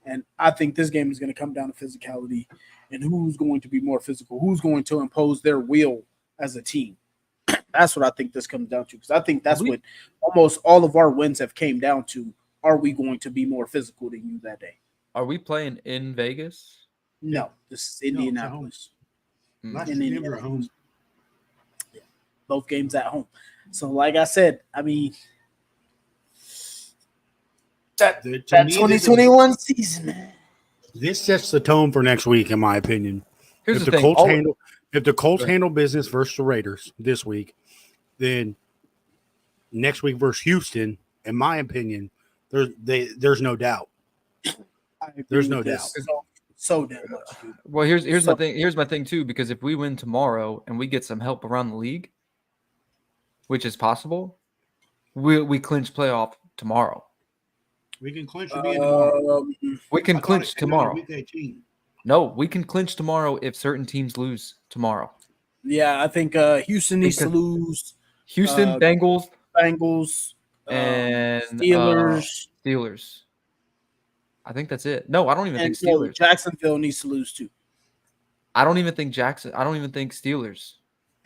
And I think this game is going to come down to physicality and who's going to be more physical, who's going to impose their will as a team. That's what I think this comes down to, because I think that's what almost all of our wins have came down to. Are we going to be more physical than you that day? Are we playing in Vegas? No, this is No, it's at Indianapolis. Last In year, Denver at Indianapolis. home. Both games at home. So, like I said, I mean, that To me, 2021 season, man. This sets the tone for next week, in my opinion. Here's If the the thing. Colts if the Colts Right. handle business versus the Raiders this week, then next week versus Houston, in my opinion, there's no doubt. I agree There's with no this doubt. So damn much, dude. Well, here's So- my thing. Here's my thing too, because if we win tomorrow and we get some help around the league, which is possible, we clinch playoff tomorrow. We can clinch again tomorrow. We can I thought clinch it came out tomorrow. Week 18. No, we can clinch tomorrow if certain teams lose tomorrow. Yeah, I think Houston needs to Because- lose. Houston, Bengals, Bengals, and Steelers, Steelers. I think that's it. No, I don't even and think Steelers. Jacksonville needs to lose too. I don't even think Steelers.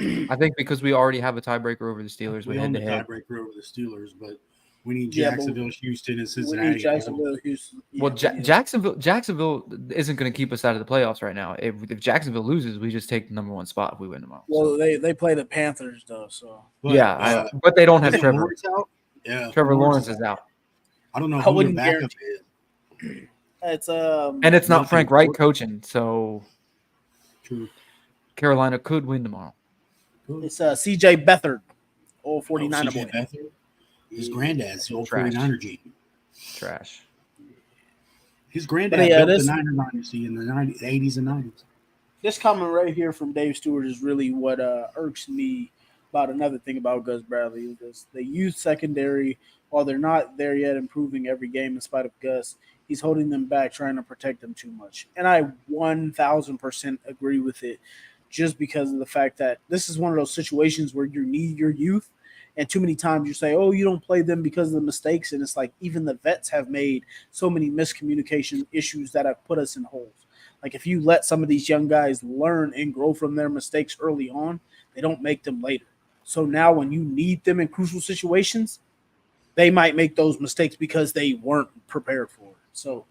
I think because we already have a tiebreaker over the Steelers We with own head the to head. tiebreaker over the Steelers, but we need Yeah, but Jacksonville, Houston, and We Cincinnati. need Jacksonville, Houston. Well, Yeah, Jacksonville isn't going to keep us out of the playoffs right now. If Jacksonville loses, we just take the number one spot if we win tomorrow. Well, they play the Panthers though, so But, But they don't have isn't Trevor. Lawrence out? Yeah, Trevor Lawrence is out, I don't know I who the wouldn't backup is. it's and it's not Nothing Frank Wright works. coaching. So True. Carolina could win tomorrow. it's CJ Beathard, old 49er CJ boy. Beathard, his granddad's the old Trash. 49er gene. Trash. His granddad But yeah, built this- the Niner dynasty in the 80s and 90s. This comment right here from Dave Stewart is really what irks me about another thing about Gus Bradley. Is they use secondary while they're not there yet, improving every game in spite of Gus. He's holding them back, trying to protect them too much. And I 1000% agree with it, just because of the fact that this is one of those situations where you need your youth. And too many times you say, oh, you don't play them because of the mistakes. And it's like even the vets have made so many miscommunication issues that have put us in holes. Like if you let some of these young guys learn and grow from their mistakes early on, they don't make them later. So now when you need them in crucial situations, they might make those mistakes because they weren't prepared for it. So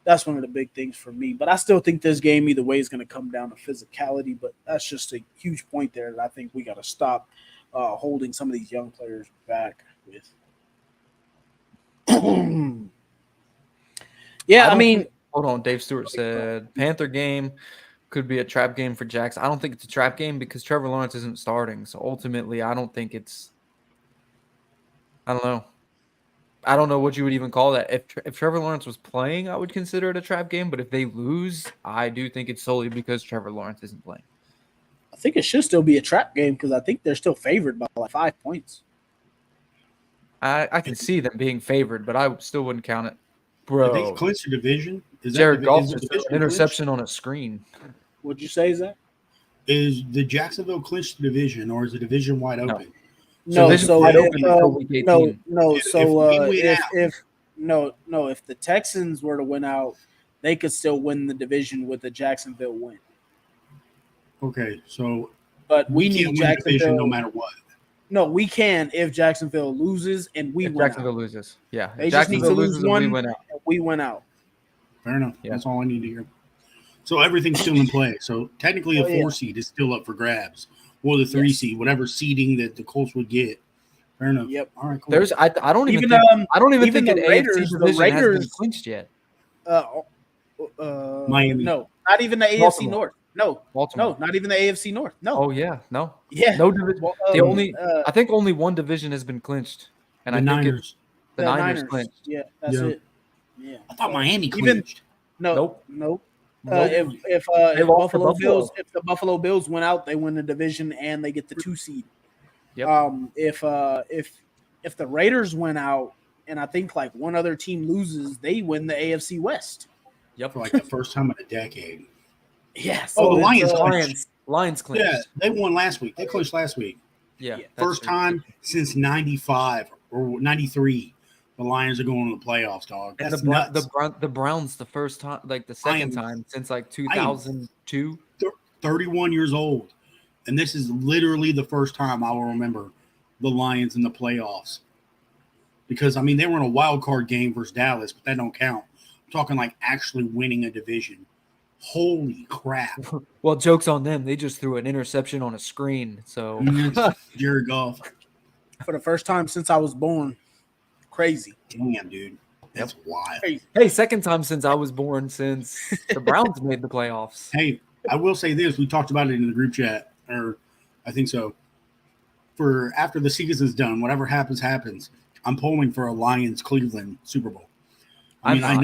that's one of the big things for me. But I still think this game either way is going to come down to physicality. But that's just a huge point there that I think we got to stop holding some of these young players back with. Yeah, I mean, Hold on. Dave Stewart said Panther game could be a trap game for Jacks. I don't think it's a trap game because Trevor Lawrence isn't starting. So ultimately, I don't think it's. I don't know. I don't know what you would even call that. If Trevor Lawrence was playing, I would consider it a trap game. But if they lose, I do think it's solely because Trevor Lawrence isn't playing. I think it should still be a trap game because I think they're still favored by like 5 points. I can see them being favored, but I still wouldn't count it. Did they Bro, clinch the division? Is that Jared the- Goff is the just division threw an interception on a screen. Would you say, Zach? clinched? Is the Jacksonville clinched the division, or is the division wide No. open? No, division's so wide if, open until week 18. no. If So we win if out- if the Texans were to win out, they could still win the division with the Jacksonville win. Okay, so But we can't need win the division Jacksonville. no matter what. No, we can if Jacksonville loses and we If win Jacksonville out. loses, yeah. They If just need to Jacksonville lose loses and we one. win out. And we win out. Fair enough. Yeah. That's all I need to hear. So everything's still in play. So technically, a Oh, yeah. 4 seed is still up for grabs, or the 3 Yes. seed, whatever seeding that the Colts would get. Fair enough. Yep. All right. Cool. There's I don't even Even, think um, I don't even even think the an Raiders- AFC the division has been Raiders- clinched yet. Miami. No, not even the AFC Baltimore. North. No, Baltimore. not even the AFC North. No. Oh yeah, no, Yeah. no division. Well, The only uh, I think only one division has been clinched, and the I think Niners. it's the Niners clinched. Yeah, that's Yeah. it. Yeah. I thought Miami Even- clinched. No. Nope. Nope. Nope. If They lost to Buffalo Buffalo. Bills, if the Buffalo Bills win out, they win the division and they get the 2 seed. Yep. If the Raiders win out and I think like one other team loses, they win the AFC West. Yep. For like the first time in a decade. Yeah. Oh, the it's, Lions clinched. Lions clinched. Yeah, they won last week. They clinched last week. Yeah. Yeah. that's First true. time since 95 or 93. the Lions are going to the playoffs, dog. And That's the nuts. the Browns the first time, like the second time since like 2002. 31 years old, and this is literally the first time I will remember the Lions in the playoffs. Because, I mean, they were in a wild card game versus Dallas, but that don't count. I'm talking like actually winning a division. Holy crap. Well, joke's on them. They just threw an interception on a screen. So Jared Goff. For the first time since I was born. Crazy. Damn, dude. That's wild. Crazy. hey, second time since I was born since the Browns made the playoffs. Hey, I will say this. We talked about it in the group chat, or I think so. For after the season's done, whatever happens, happens. I'm polling for a Lions-Cleveland Super Bowl. I mean, I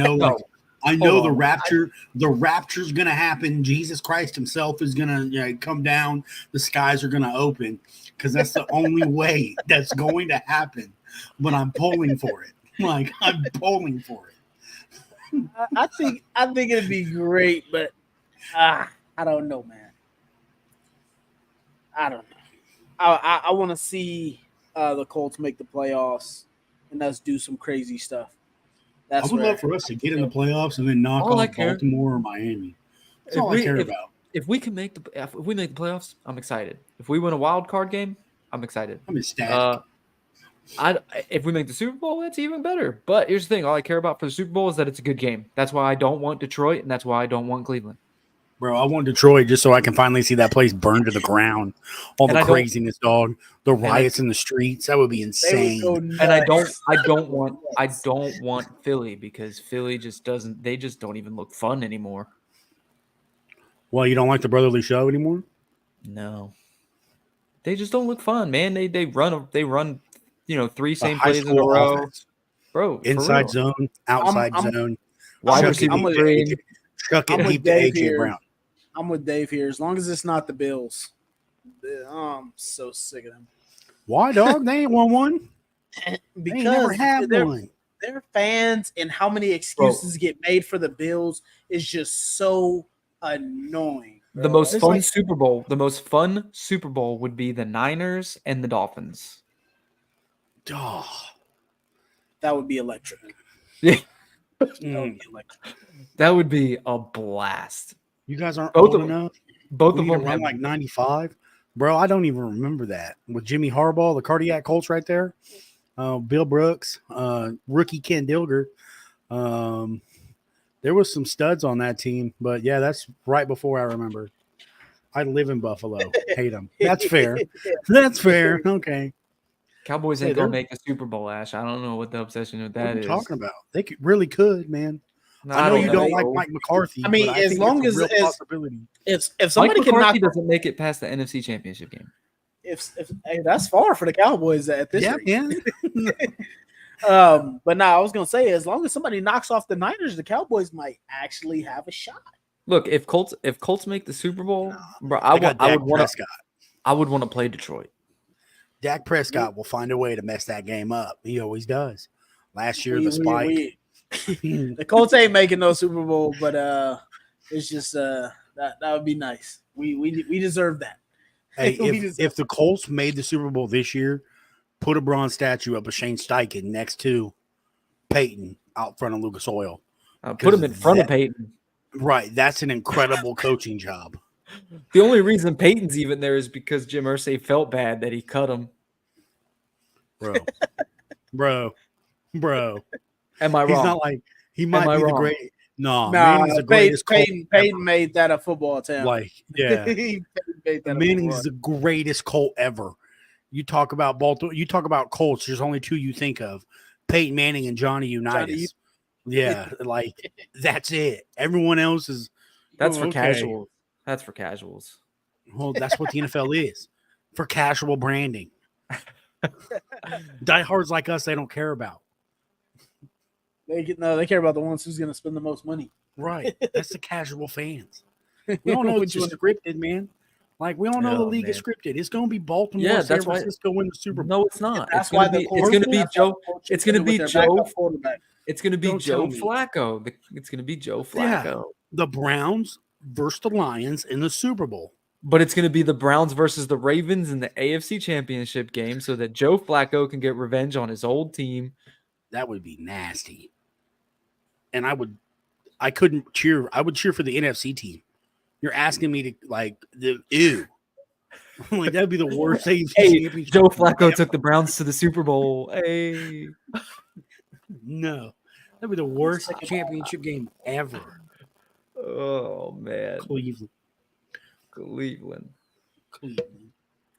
know the rapture. The rapture's gonna happen. Jesus Christ Himself is gonna come down. The skies are gonna open because that's the only way that's going to happen. But I'm polling for it. Like I'm polling for it. I think it'd be great, but I don't know, man. I don't know. I want to see the Colts make the playoffs and us do some crazy stuff. I would love for us to get in the playoffs and then knock off Baltimore or Miami. That's all I care about. If we make the playoffs, I'm excited. If we win a wild card game, I'm excited. I'm ecstatic. If we make the Super Bowl, that's even better. But here's the thing: all I care about for the Super Bowl is that it's a good game. That's why I don't want Detroit, and that's why I don't want Cleveland. Bro, I want Detroit just so I can finally see that place burned to the ground. All the craziness, dog. The riots in the streets. That would be insane. And I don't want Philly because Philly just doesn't. They just don't even look fun anymore. Well, you don't like the brotherly show anymore? No, they just don't look fun, man. They run. Three same plays in a row, offense. Bro. Inside zone, outside zone. Wide receiver three. Chuck it deep to AJ Brown. I'm with Dave here. As long as it's not the Bills. I'm so sick of them. Why, dog? They ain't won one. Because they never have one. Their fans and how many excuses get made for the Bills is just so annoying. Bro. The most fun Super Bowl would be the Niners and the Dolphins. Oh, that would be electric. Yeah. That would be a blast. You guys aren't old enough. Both of them run like 95. Bro, I don't even remember that. With Jimmy Harbaugh, the cardiac Colts right there. Bill Brooks, rookie Ken Dilger. There was some studs on that team, but yeah, that's right before I remember. I live in Buffalo. Hate them. That's fair. That's fair. Okay. Cowboys ain't gonna make the Super Bowl, Ash. I don't know what the obsession with that is. What are you talking about? They really could, man. No, I know you don't like Mike McCarthy. I mean, as long as if somebody Mike McCarthy doesn't make it past the NFC Championship game. If that's far for the Cowboys at this rate. Yeah. But no, I was gonna say, as long as somebody knocks off the Niners, the Cowboys might actually have a shot. Look, if Colts make the Super Bowl, bro, I would want to play Detroit. Dak Prescott will find a way to mess that game up. He always does. Last year, the spike. The Colts ain't making no Super Bowl, but it's just that would be nice. We deserve that. Hey, if the Colts made the Super Bowl this year, put a bronze statue up of Shane Steichen next to Peyton out front of Lucas Oil. Put him in front of Peyton. Right. That's an incredible coaching job. The only reason Peyton's even there is because Jim Irsay felt bad that he cut him. Bro. Am I wrong? He's not like he might be the great. No, Manning's the greatest. Peyton made that a football town. Like, yeah, Manning's the greatest Colt ever. You talk about Baltimore. You talk about Colts. There's only two you think of: Peyton Manning and Johnny Unitas. Yeah, like that's it. Everyone else is. That's for casuals. That's for casuals. Well, that's what the NFL is for casual branding. Diehards like us, they don't care about. They care about the ones who's going to spend the most money. Right. That's the casual fans. We don't know it's scripted, man. Like, we don't know the league is scripted. It's going to be Baltimore, San Francisco win the Super Bowl. No, it's not. It's going to be Joe. It's going to be Joe. It's going to be Joe me. Flacco. It's going to be Joe Flacco. Yeah. The Browns versus the Lions in the Super Bowl. But it's going to be the Browns versus the Ravens in the AFC Championship game so that Joe Flacco can get revenge on his old team That would be nasty. And I couldn't cheer. I would cheer for the NFC team. You're asking me to ew. Like that'd be the worst AFC Hey, championship. Joe Flacco took the Browns to the Super Bowl. Hey, No, that'd be the worst championship game ever. oh man, Cleveland. Cleveland,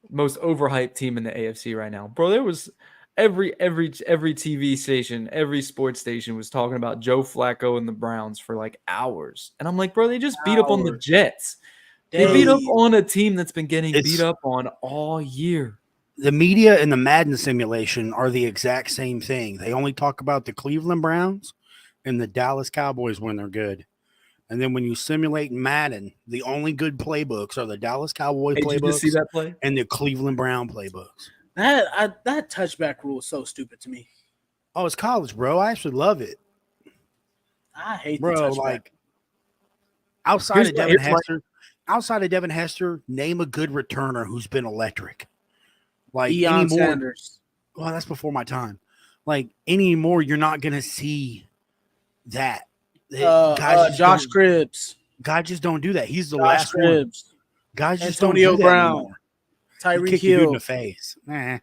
most overhyped team in the AFC right now, bro. There was every TV station, every sports station was talking about Joe Flacco and the Browns for like hours, and I'm like, bro, they just beat up on the Jets. They beat up on a team that's been getting beat up on all year. The media and the Madden simulation are the exact same thing. They only talk about the Cleveland Browns and the Dallas Cowboys when they're good. And then when you simulate Madden, the only good playbooks are the Dallas Cowboy Hey, did you playbooks see that play? and the Cleveland Brown playbooks. That touchback rule is so stupid to me. Oh, it's college, bro. I actually love it. I hate Bro, the touchback. like outside of Devin Hester, name a good returner who's been electric. Like Deion anymore. Sanders. Well, that's before my time. Like anymore, you're not gonna see that. Josh Cribbs. God just don't do that. He's the Josh last one. Cribbs. Guys just Antonio don't do that Brown. anymore. He Tyreek kick you in Hill. the face. Nah.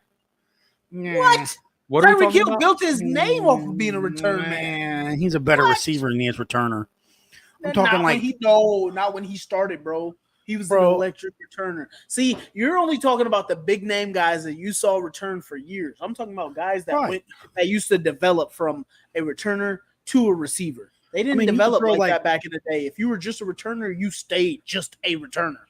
What? What are we Tyreek talking Hill about? built his name off of being a return man. He's a better What? receiver than he is returner. I'm Not talking when like not when he started, bro. He was an electric returner. See, you're only talking about the big name guys that you saw return for years. I'm talking about guys that that used to develop from a returner to a receiver. They didn't develop like that back in the day. If you were just a returner, you stayed just a returner.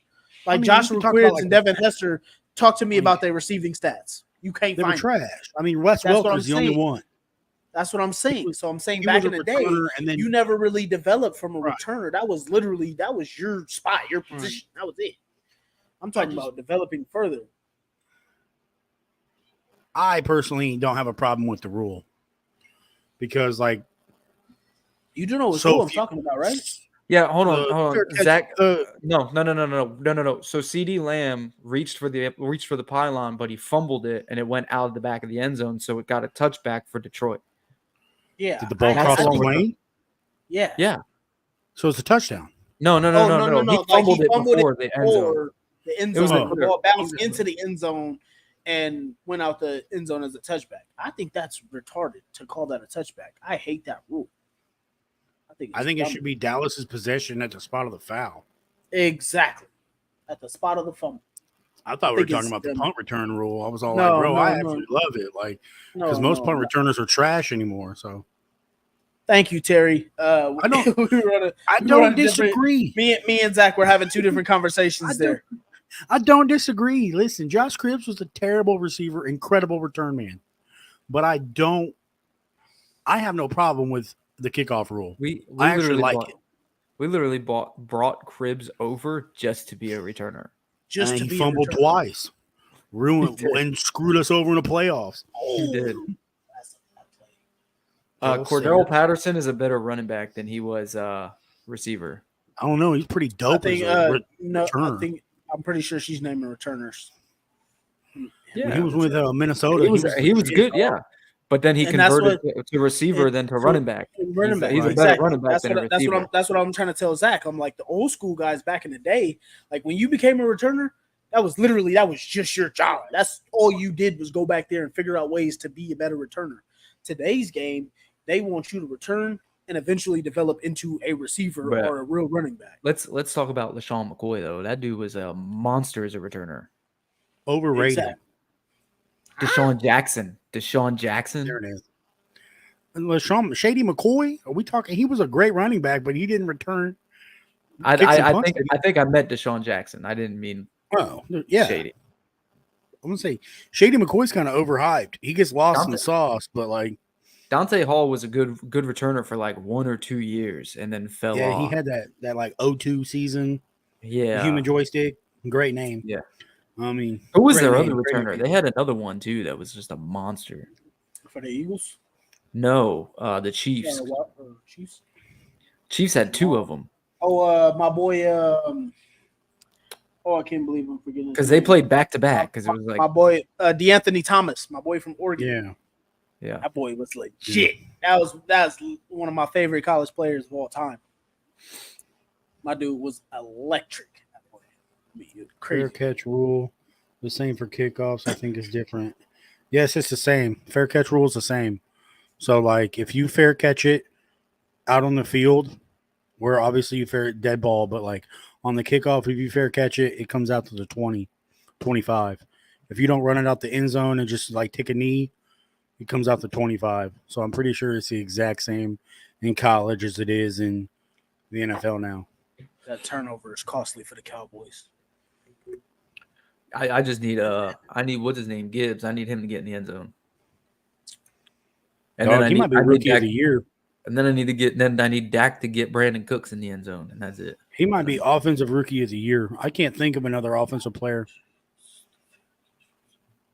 Like Joshua Cribbs and Devin Hester, talk to me about their receiving stats. You can't they find were trash. I mean, Wes Welker's the only one. That's what I'm saying. So I'm saying back in the day, and then you never really developed from a returner. That was your spot, your position. That was it. I'm talking about developing further. I personally don't have a problem with the rule because, like, you do know what rule I'm talking about, right? Yeah, hold on, Zach. No. So CeeDee Lamb reached for the pylon, but he fumbled it, and it went out of the back of the end zone, so it got a touchback for Detroit. Yeah. Did the ball cross the lane? Yeah. Yeah. So it's a touchdown. No. He fumbled it before the end zone. The end zone. The ball bounced into the end zone and went out the end zone as a touchback. I think that's retarded to call that a touchback. I hate that rule. I think it should be Dallas's possession at the spot of the foul. Exactly. At the spot of the fumble. I thought we were talking about the punt return rule. I was all like, bro, I actually love it. Like, because most punt returners are trash anymore. So, thank you, Terry. I don't disagree. Me and Zach were having two different conversations there. I don't disagree. Listen, Josh Cribbs was a terrible receiver, incredible return man. But I have no problem with the kickoff rule. I actually like it. We literally brought Cribbs over just to be a returner. And he fumbled twice, ruined and screwed us over in the playoffs. He did. Cordell Patterson is a better running back than he was receiver. I don't know. He's pretty dope. I'm pretty sure she's naming returners. Yeah, when he was with Minnesota. He was good. Yeah. But then he converted to receiver than to running back. He's a better running back than a receiver. That's what I'm trying to tell Zach. I'm like, the old school guys back in the day, like when you became a returner, that was just your job. That's all you did was go back there and figure out ways to be a better returner. Today's game, they want you to return and eventually develop into a receiver or a real running back. Let's talk about LaShawn McCoy, though. That dude was a monster as a returner. Overrated. Exactly. Deshaun Jackson. There it is. And Shady McCoy. Are we talking? He was a great running back, but he didn't return. I think I meant Deshaun Jackson. I didn't mean Shady. I'm gonna say Shady McCoy's kind of overhyped. He gets lost in the sauce, but like Dante Hall was a good returner for like 1 or 2 years and then fell off. Yeah, he had that like 02 season. Yeah, Human Joystick. Great name. Yeah. I mean, who was their other returner? They had another one too that was just a monster. For the Eagles? No, the Chiefs. Chiefs had 2 of them. My boy. I can't believe I'm forgetting. Because they played back to back. Because it was like my boy DeAnthony Thomas, my boy from Oregon. Yeah. Yeah. That boy was legit. That's one of my favorite college players of all time. My dude was electric. That boy. I mean, Fair crazy. catch rule, the same for kickoffs. I think is different. Yes, it's the same. Fair catch rule is the same. So, like, if you fair catch it out on the field, where obviously you fair dead ball, but like on the kickoff, if you fair catch it, it comes out to the 20, 25. If you don't run it out the end zone and just like take a knee, it comes out to 25. So I'm pretty sure it's the exact same in college as it is in the NFL now. That turnover is costly for the Cowboys. I just need I need what's his name, Gibbs. I need him to get in the end zone. And Dog, then he might be rookie of the year. And then I need Dak to get Brandon Cooks in the end zone, and that's it. He might be offensive rookie of the year. I can't think of another offensive player.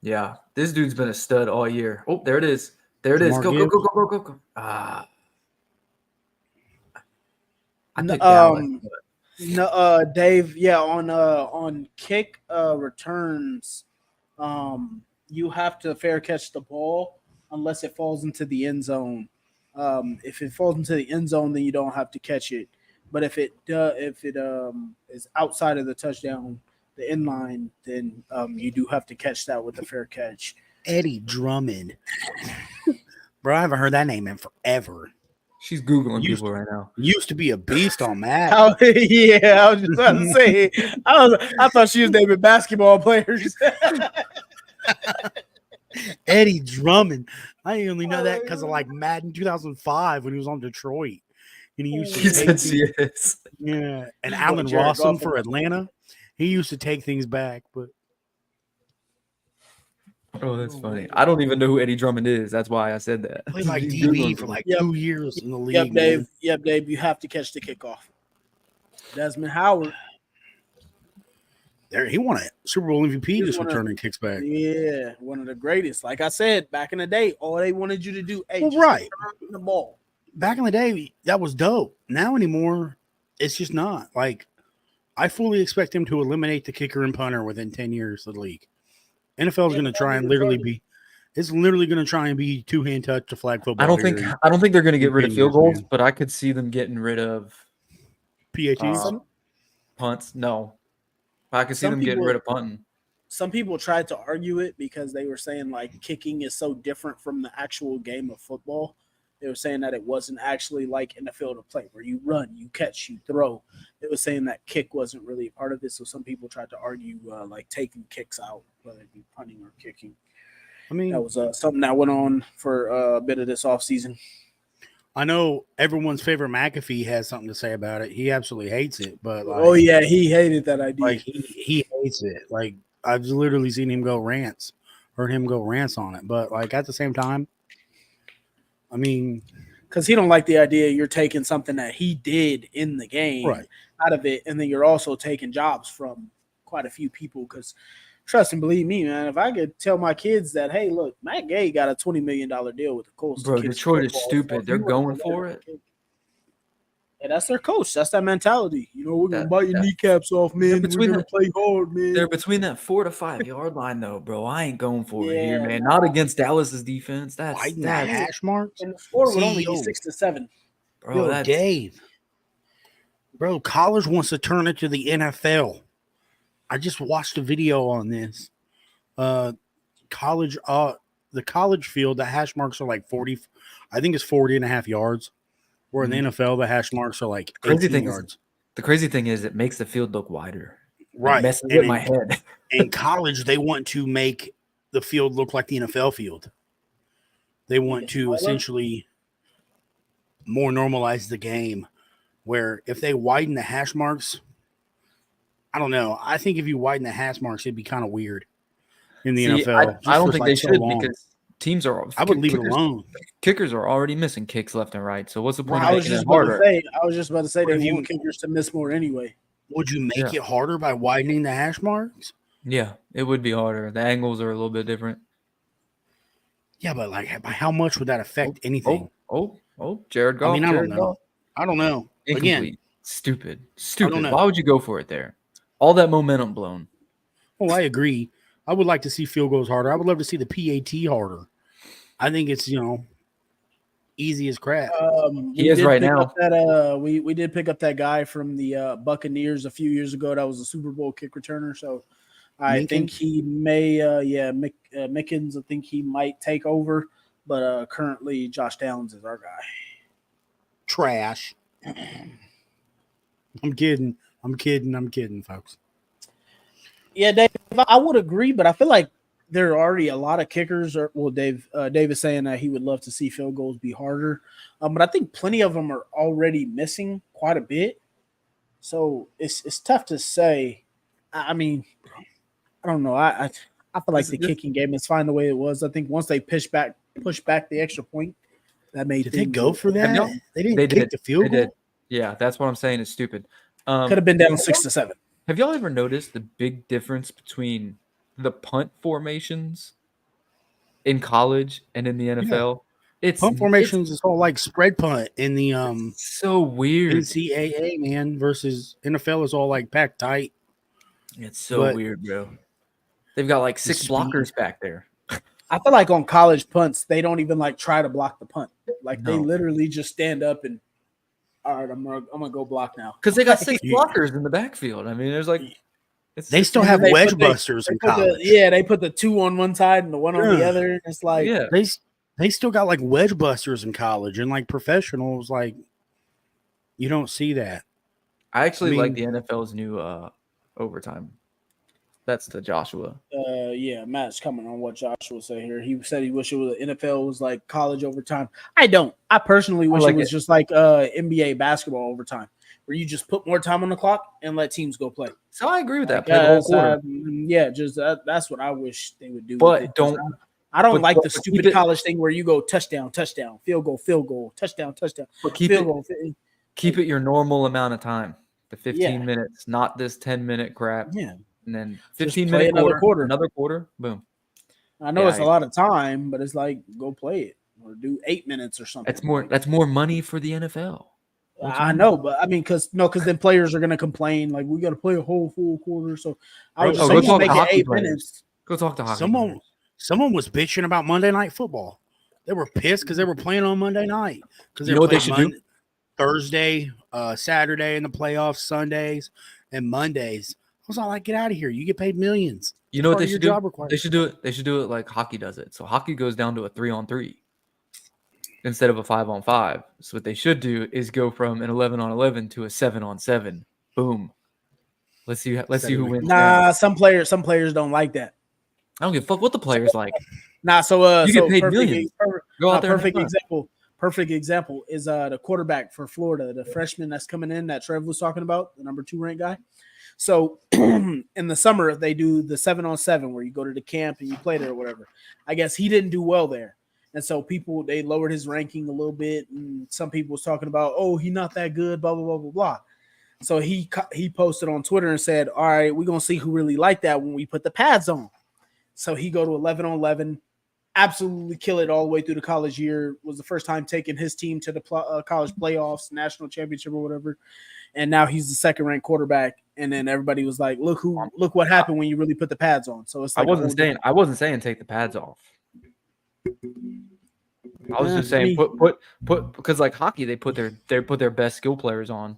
Yeah, this dude's been a stud all year. Oh, there it is. There it is. Jamar Go, go, Gibbs? go, go, go, go, go. Ah. I picked Um, Dallas. No, Dave. Yeah, on kick returns, you have to fair catch the ball unless it falls into the end zone. If it falls into the end zone, then you don't have to catch it. But if it is outside of the touchdown, the end line, then you do have to catch that with a fair catch. Eddie Drummond. Bro, I haven't heard that name in forever. She's Googling Used- people right now. Used to be a beast on Madden. Yeah, I was just about to say. I thought she was naming basketball players. Eddie Drummond. I only know that because of like Madden 2005 when he was on Detroit. And he used to He take said she things, is. yeah. And Allen Jared Rossum Goff. for Atlanta. He used to take things back, but Oh, that's funny. I don't even know who Eddie Drummond is. That's why I said that. played like She's DB Googling for people. like Yep. 2 years in the league. Yep, Dave. man. Yep, Dave. You have to catch the kickoff. Desmond Howard. There, he won a Super Bowl MVP He's just one of- returning kicks back. Yeah, one of the greatest. Like I said, back in the day, all they wanted you to do, hey, Well, just right. return the ball. Back in the day, that was dope. Now anymore, it's just not. Like, I fully expect him to eliminate the kicker and punter within 10 years of the league. NFL is Yeah, going to try and that'd be literally retarded. be. It's literally going to try and be two-hand touch to flag football. I don't think they're going to get rid of Opinions, field goals, man. but I could see them getting rid of PATs. punts. No, I could see Some them getting people- rid of punting. Some people tried to argue it because they were saying like kicking is so different from the actual game of football. They were saying that it wasn't actually like in the field of play where you run, you catch, you throw. It was saying that kick wasn't really a part of it. So some people tried to argue like taking kicks out, whether it be punting or kicking. I mean, That was something that went on for a bit of this offseason. I know everyone's favorite McAfee has something to say about it. He absolutely hates it, but like, Oh yeah, he hated that idea. like he hates it. Like I've literally seen him go rants, heard him go rants on it. But like at the same time, I mean, Because he don't like the idea you're taking something that he did in the game right. out of it, and then you're also taking jobs from quite a few people. Because trust and believe me, man, if I could tell my kids that, hey, look, Matt Gay got a $20 million deal with the Colts. Bro, Kids Detroit is football. stupid. If They're you going want to for let it. Yeah, that's their coach. That's that mentality. You know, we're gonna That- bite your that- kneecaps off, man. We're between gonna that- play hard, man. They're between that 4 to 5 yard line, though, bro. I ain't going for it here, Yeah, man. no. Not against Dallas's defense. That's Fighting the that, hash marks. And the score would See, only be yo. 6-7. bro. Yo, That's Dave. Bro, college wants to turn it to the NFL. I just watched a video on this. College, the college field, the hash marks are like 40. I think it's 40 and a half yards. Where in the NFL, the hash marks are like 18 Crazy thing is- yards. the crazy thing is it makes the field look wider. It Right. messes And with my head. in college, they want to make the field look like the NFL field. They want to smaller? essentially more normalize the game. Where if they widen the hash marks, I don't know. I think if you widen the hash marks, it'd be kind of weird in the See, NFL. I don't for, think like, they so should long. because teams are. I would leave it kickers- alone. Kickers are already missing kicks left and right. So what's the point I of was making just it about to harder? say. I was just about to say What they if you- want kickers to miss more anyway. Would you make Yeah. it harder by widening the hash marks? Yeah, it would be harder. The angles are a little bit different. Yeah, but like, by how much would that affect anything? Jared Goff. I mean, I don't Jared know. Goff. I don't know. Incomplete. Again, Stupid. know. Why would you go for it there? All that momentum blown. well, I agree. I would like to see field goals harder. I would love to see the PAT harder. I think it's easy as crap. He is right now. We did pick up that guy from the Buccaneers a few years ago. That was a Super Bowl kick returner. So I think he may, Mickens. I think he might take over. But currently, Josh Downs is our guy. Trash. I'm kidding, folks. Yeah, Dave, I would agree, but I feel like there are already a lot of kickers. Dave is saying that he would love to see field goals be harder, but I think plenty of them are already missing quite a bit. So it's tough to say. I mean, I don't know. I feel like the kicking game is fine the way it was. I think once they push back the extra point, that made. Did they go for that? They didn't kick the field goal. Yeah, that's what I'm saying is stupid. Could have been down 6-7. Have y'all ever noticed the big difference between the punt formations in college and in the NFL? It's punt formations is all like spread punt in the so weird. NCAA, man, versus NFL is all like packed tight. It's so weird, bro. They've got like 6 blockers back there. I feel like on college punts, they don't even like try to block the punt. Like they literally just stand up and all right, I'm gonna go block now. Because they got 6 blockers in the backfield. I mean, there's like they still have wedge busters in college. They put the 2 on one side and the 1 on the other. It's like they still got like wedge busters in college and like professionals. Like you don't see that. I actually like the NFL's new overtime. That's the Joshua. Matt's coming on what Joshua said here. He said he wished it was NFL was like college overtime. I don't. I personally wish it was just like NBA basketball overtime, where you just put more time on the clock and let teams go play. So I agree with that. Play the whole quarter. That's what I wish they would do. But I don't like the stupid college thing where you go touchdown, field goal, touchdown. But keep it your normal amount of time. The 15 minutes, not this 10-minute crap. Yeah. And then 15-minute another quarter, boom. I know it's a lot of time, but it's like go play it or do 8 minutes or something. That's more money for the NFL. I know, but I mean, because then players are going to complain like we got to play a whole full quarter. So I would just make it 8 minutes. Go talk to hockey. Someone was bitching about Monday Night Football. They were pissed because they were playing on Monday night. Because you know what they should do? Thursday, Saturday in the playoffs, Sundays, and Mondays. I was all like, get out of here. You get paid millions. You know what they should do? They should do it. They should do it like hockey does it. So hockey goes down to a 3-on-3 instead of a 5-on-5. So what they should do is go from an 11-on-11 to a 7-on-7. Boom. Let's see who wins. Nah, some players don't like that. I don't give a fuck what the players like. Nah, so you get paid millions. Go out there. Perfect example is the quarterback for Florida, the freshman that's coming in that Trev was talking about, the number 2 ranked guy. So in the summer, they do the 7-on-7 where you go to the camp and you play there or whatever. I guess he didn't do well there. And so they lowered his ranking a little bit. And some people was talking about, oh, he's not that good, blah, blah, blah, blah, blah. So he posted on Twitter and said, all right, we're going to see who really liked that when we put the pads on. So he go to 11-on-11, absolutely kill it all the way through the college year. Was the first time taking his team to the college playoffs, national championship or whatever. And now he's the 2nd-ranked quarterback. And then everybody was like, look what happened when you really put the pads on. So it's like I wasn't saying take the pads off. I was just saying put because like hockey, they put their best skill players on.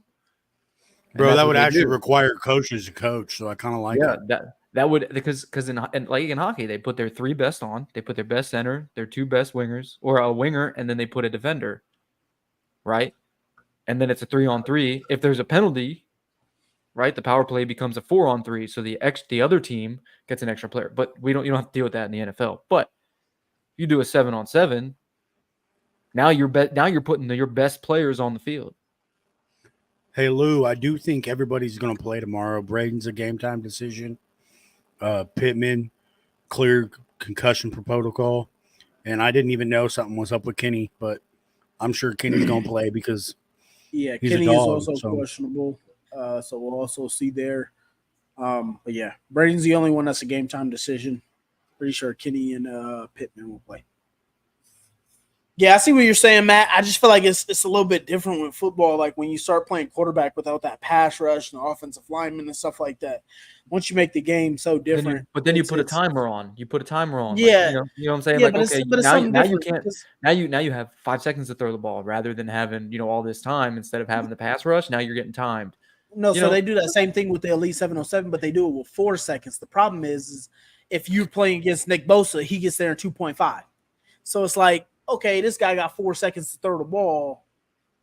Bro, that would actually require coaches to coach. So I kind of like that would because in hockey, they put their 3 best on. They put their best center, their 2 best wingers, or a winger, and then they put a defender. Right? And then it's a 3-on-3. If there's a penalty, right, the power play becomes a 4-on-3. So the other team gets an extra player. But you don't have to deal with that in the NFL. But you do a 7-on-7. Now you're putting your best players on the field. Hey Lou, I do think everybody's going to play tomorrow. Braden's a game time decision. Pittman clear concussion protocol, and I didn't even know something was up with Kenny, but I'm sure Kenny's going to play because he's Kenny a dog, is also questionable. So we'll also see there. But yeah, Braden's the only one that's a game time decision. Pretty sure Kenny and Pittman will play. Yeah, I see what you're saying, Matt. I just feel like it's a little bit different with football. Like when you start playing quarterback without that pass rush and offensive lineman and stuff like that. Once you make the game so different, Then you it's- put a it's- timer on. You put a timer on. Like, Yeah, you know what I'm saying? yeah, Like, but okay, it's something now you different. can't. because- Now you have 5 seconds to throw the ball rather than having all this time instead of having the pass rush. Now you're getting timed. No, You so know- they do that same thing with the Elite 707, but they do it with 4 seconds. The problem is if you're playing against Nick Bosa, he gets there in 2.5. So it's like, okay, this guy got 4 seconds to throw the ball.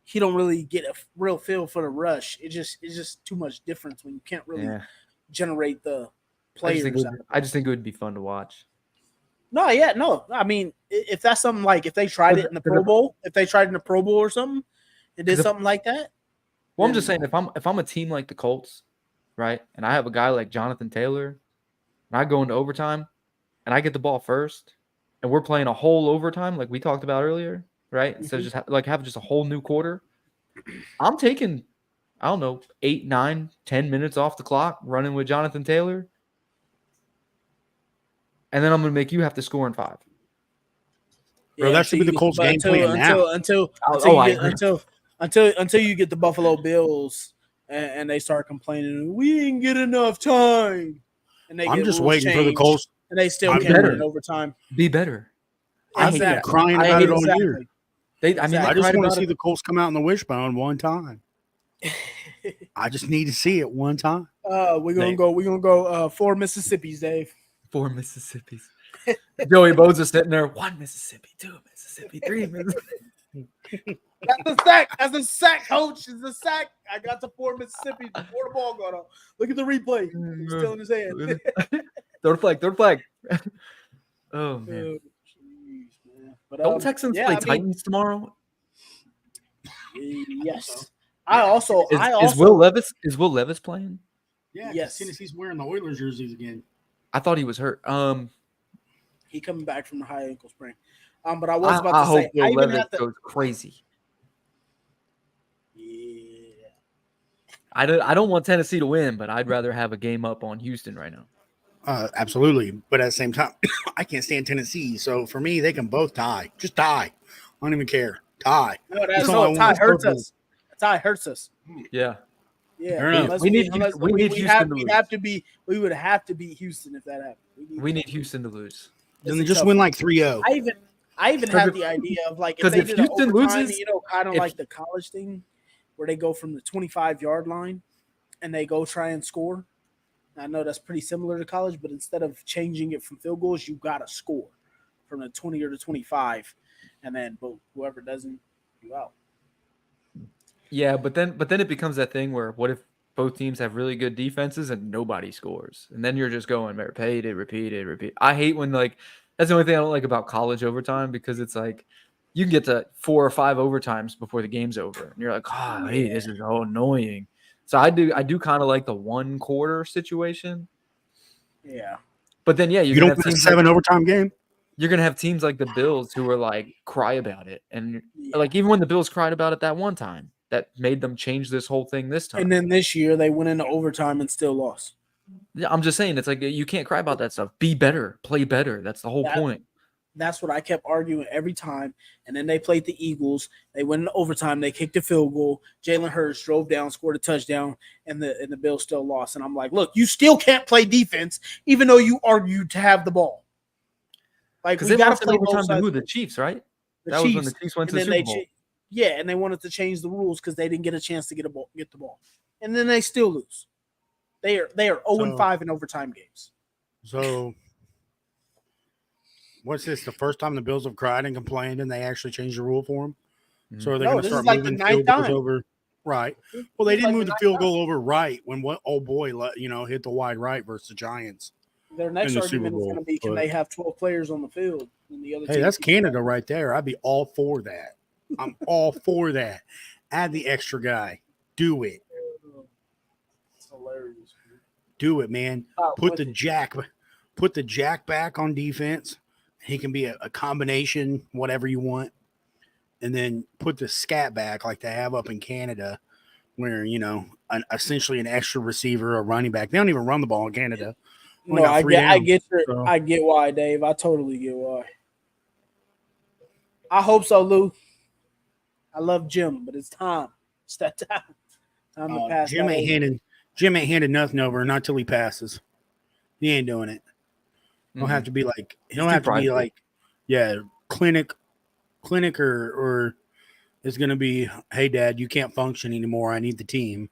He don't really get a real feel for the rush. It's just too much difference when you can't really Yeah, generate the I just think players. I just think it would be fun to watch. No, yeah, no. I mean, if that's something like if they tried it in the Pro Bowl, or something, and did something like that. Well, I'm just saying if I'm a team like the Colts, right, and I have a guy like Jonathan Taylor, and I go into overtime, and I get the ball first, and we're playing a whole overtime like we talked about earlier, right? So just have just a whole new quarter. I'm taking, I don't know, 8, 9, 10 minutes off the clock running with Jonathan Taylor, and then I'm going to make you have to score in 5. Bro, that should be the Colts game plan now. Until you get the Buffalo Bills and they start complaining, we didn't get enough time. And they I'm get just rules waiting for the changed, Colts. and they still I'm can't better. win in overtime. Be better. I've been Exactly. crying about it all Exactly. year. They I just cried want about to see it. the Colts come out in the wishbone one time. I just need to see it one time. We're gonna go 4 Mississippis, Dave. 4 Mississippis. Joey Bosa sitting there. 1 Mississippi, 2 Mississippi, 3 Mississippi. That's the sack. That's the sack, coach. It's the sack. I got the 4 Mississippi before the ball got off. Look at the replay. He's still in his hand. Throw the flag. Oh man. Jeez, man. But, Don't Texans play Titans tomorrow? Yes. I also Is Will Levis playing? Yeah, Yes. Tennessee's wearing the Oilers jerseys again. I thought he was hurt. he coming back from the high ankle sprain. But I was about I to hope say Will I even Levis have to. goes crazy. Yeah. I don't want Tennessee to win, but I'd rather have a game up on Houston right now. Absolutely. But at the same time, I can't stand Tennessee. So for me, they can both tie. Just tie. I don't even care. Tie. No, That's all I want. tie hurts us. Tie hurts us. Yeah. Yeah, Fair enough. unless We need Houston to we lose. have to be. We would have to beat Houston if that happened. We need Houston to lose. Then they just win like 3-0. I even had the idea of like if 'cause they if did Houston an overtime, loses- kind of if- like the college thing, where they go from the 25-yard line and they go try and score. I know that's pretty similar to college, but instead of changing it from field goals, you got to score from the 20 or the 25, and then whoever doesn't, you out. Yeah, but then it becomes that thing where what if both teams have really good defenses and nobody scores, and then you're just going repeat it. I hate when that's the only thing I don't like about college overtime because it's like you can get to 4 or 5 overtimes before the game's over, and you're like, oh, hey, this is so annoying. So I do kind of like the 1 quarter situation. Yeah. But then You don't win a 7 overtime game? You're gonna have teams like the Bills who are like cry about it, and Yeah. like even when the Bills cried about it that one time, that made them change this whole thing this time. And then this year they went into overtime and still lost. Yeah, I'm just saying it's like you can't cry about that stuff. Be better, play better. That's the whole point. That's what I kept arguing every time. And then they played the Eagles. They went into overtime. They kicked a field goal. Jalen Hurts drove down, scored a touchdown, and the Bills still lost. And I'm like, look, you still can't play defense, even though you argued to have the ball. Like Because we they got lost to in play both overtime to sides. who? The Chiefs, right? The That was when the Chiefs. Chiefs went to And the then Super Bowl. and they wanted to change the rules because they didn't get a chance to get the ball, and then they still lose. They are 0-5 in overtime games. So what's this? The first time the Bills have cried and complained and they actually changed the rule for them? So are they No, going to this start is like the moving field 9th goals time. over? Right. Well, they This is didn't like move the the 9th field time. goal over right when old boy hit the wide right versus the Giants. Their next in the Super argument is Bowl, going to be, can but- they have 12 players on the field? And the other Hey, team that's can- Canada right there. I'd be all for that. I'm all for that. Add the extra guy. Do it. It's hilarious. Do it, man. Put the jack back on defense. He can be a combination, whatever you want. And then put the scat back like they have up in Canada, where, essentially an extra receiver, a running back. They don't even run the ball in Canada. Only No, got I 3 get downs, so. I get why, Dave. I totally get why. I hope so, Lou. I love Jim, but it's time. It's that time. Time to pass. Jim ain't handing nothing over, not till he passes. He ain't doing it. He'll have to be like clinic or it's gonna be, hey Dad, you can't function anymore. I need the team.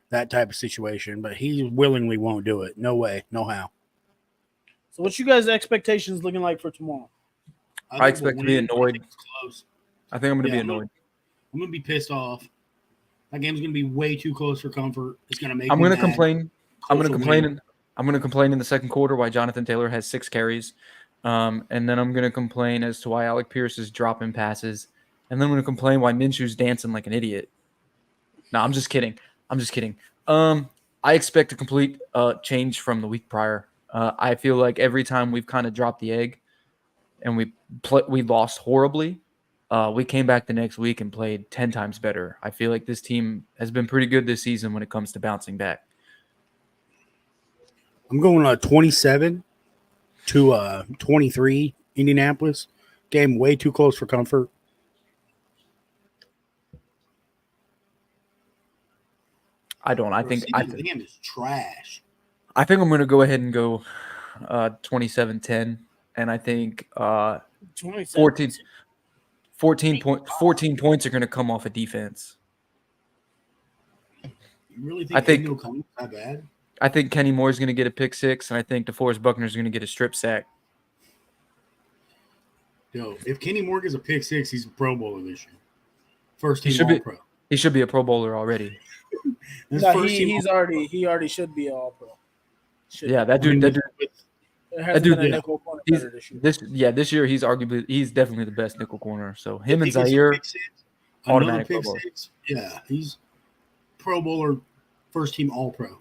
That type of situation. But he willingly won't do it. No way, no how. So what's you guys' expectations looking like for tomorrow? I expect to be annoyed. Close. I think I'm going to be annoyed. I'm going to be pissed off. That game's going to be way too close for comfort. It's going to make I'm me going to mad. complain. I'm going to Close complain. I'm going to complain in the second quarter why Jonathan Taylor has 6 carries. And then I'm going to complain as to why Alec Pierce is dropping passes. And then I'm going to complain why Minshew's dancing like an idiot. No, I'm just kidding. I expect a complete change from the week prior. I feel like every time we've kind of dropped the egg and we lost horribly, we came back the next week and played 10 times better. I feel like this team has been pretty good this season when it comes to bouncing back. I'm going 27 to 23 Indianapolis. Game way too close for comfort. I don't. I think the game is trash. I think I'm going to go ahead and go 27-10, and I think 14 points are going to come off of defense. You really think Kenny O'Connell's that bad? I think Kenny Moore is going to get a pick 6, and I think DeForest Buckner is going to get a strip sack. Yo, if Kenny Moore gets a pick 6, he's a Pro Bowler this year. First team All-Pro. He should be a Pro Bowler already. No, he already should be all pro. Yeah, that dude. This year he's definitely the best nickel corner. So him and Zaire, automatic Pro Bowler. Yeah, he's Pro Bowler, first team All Pro.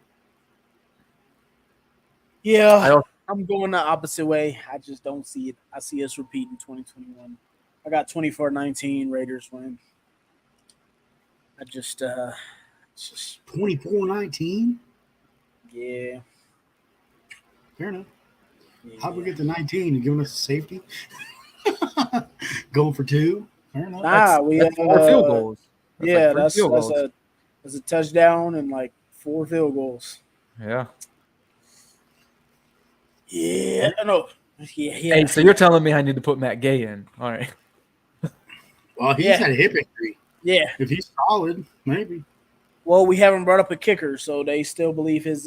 Yeah, I'm going the opposite way. I just don't see it. I see us repeating 2021. I got 24-19 Raiders win. I just 24-19? Yeah. Fair enough. Yeah. How'd we get to 19 and giving us a safety? Going for 2? Fair enough. Nah, we that's 4 field goals. That's a touchdown and like 4 field goals. Yeah. Yeah. No. Yeah. Hey, so you're telling me I need to put Matt Gay in? All right. Well, he's had a hip injury. Yeah. If he's solid, maybe. Well, we haven't brought up a kicker, so they still believe his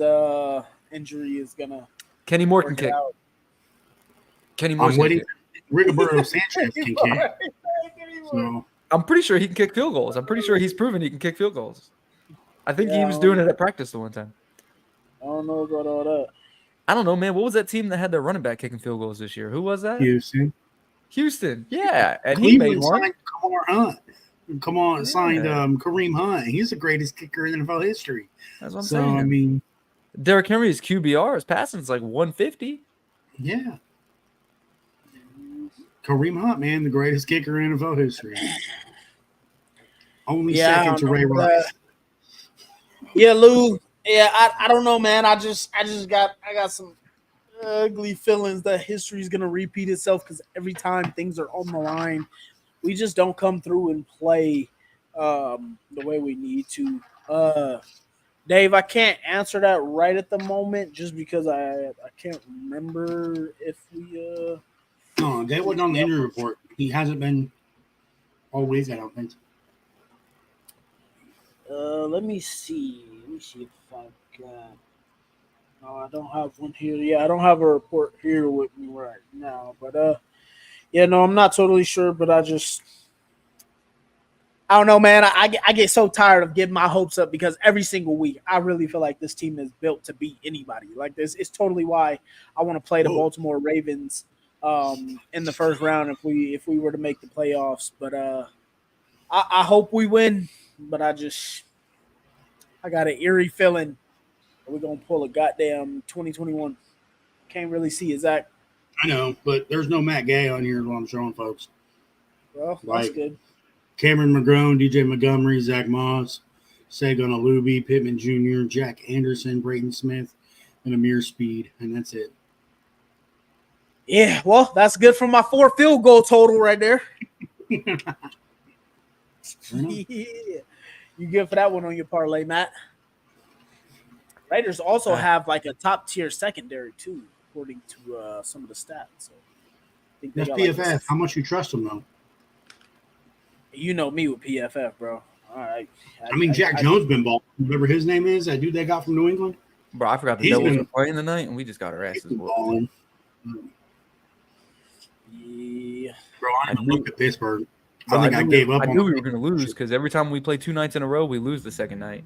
injury is gonna. Kenny Moore can kick. Kenny Moore. I'm waiting. Rigoberto Sanchez can kick. So I'm pretty sure he can kick field goals. I'm pretty sure he's proven he can kick field goals. I think he was doing it at practice the one time. I don't know about all that. I don't know, man. What was that team that had their running back kicking field goals this year? Who was that? Houston. Yeah, and Cleveland he made one. Signed Kareem Hunt. He's the greatest kicker in NFL history. That's what I'm saying. I mean, Derrick Henry's QBR, his passing is like 150. Yeah. Kareem Hunt, man, the greatest kicker in NFL history. Only second to Ray Rice. Yeah, Lou. Yeah, I don't know, man. I got some ugly feelings that history is gonna repeat itself because every time things are on the line, we just don't come through and play the way we need to. Dave, I can't answer that right at the moment just because I can't remember if we No, Dave wasn't on the injury report. He hasn't been all week, I don't think. Let me see if I got. No, I don't have one here. Yeah, I don't have a report here with me right now. But yeah, no, I'm not totally sure. But I don't know, man. I get so tired of getting my hopes up because every single week I really feel like this team is built to beat anybody. Like this, it's totally why I want to play the Baltimore Ravens in the first round if we were to make the playoffs. But I hope we win. But I got an eerie feeling that we're gonna pull a goddamn 2021. Can't really see it, Zach. I know, but there's no Matt Gay on here is what I'm showing folks. Well, that's good. Cameron McGrone, DJ Montgomery, Zach Moss, Sagan Alubi, Pittman Jr., Jack Anderson, Braden Smith, and Amir Speed, and that's it. Yeah, well, that's good for my 4 field goal total right there. Yeah. You good for that one on your parlay, Matt? Raiders also have like a top tier secondary too, according to some of the stats. So I think they That's got PFF. How much you trust them though? You know me with PFF, bro. All right. I mean, Jack Jones been balling. Whatever his name is, that dude they got from New England. Bro, I forgot the He's Devils been- were playing tonight, and we just got our He's asses been whooped. balling. Yeah. Bro, I didn't look at Pittsburgh. Bro, I think I gave up I on knew we were going to lose because every time we play 2 nights in a row, we lose the second night.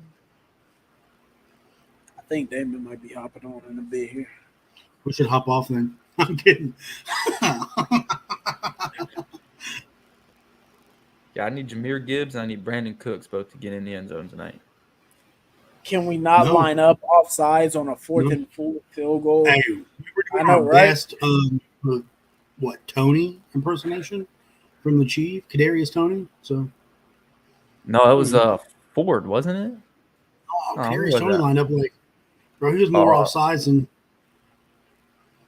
I think Damon might be hopping on in a bit here. We should hop off then. I'm kidding. Yeah, I need Jahmyr Gibbs and I need Brandon Cooks both to get in the end zone tonight. Can we not No. line up offsides on a fourth No. and full field goal? Hey, we were I doing know, our right? best Tony impersonation from the Chief, Kadarius Tony. So No, it was Ford, wasn't it? oh, who Kadarius was Tony that? lined up like bro, he was more Oh. offsides than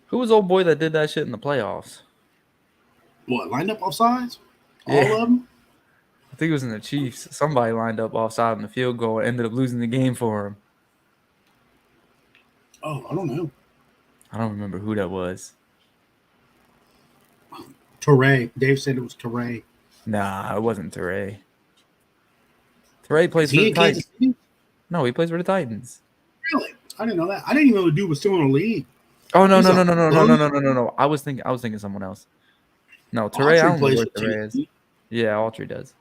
Who was old boy that did that shit in the playoffs? what, lined up offsides? Yeah. All of them? I think it was in the Chiefs. Somebody lined up offside in the field goal and ended up losing the game for him. Oh, I don't know. I don't remember who that was. Teray. Dave said it was Teray. Nah, it wasn't Teray. Teray plays Is for he the in Kansas Titans. City? No, he plays for the Titans. Really? I didn't know that. I didn't even know the dude was still in the league. Oh no He's no a no no no no bum. no no no no no! I was thinking someone else. No, Teray. I Autry don't know plays where for Teray is. Tennessee Yeah, Autry does.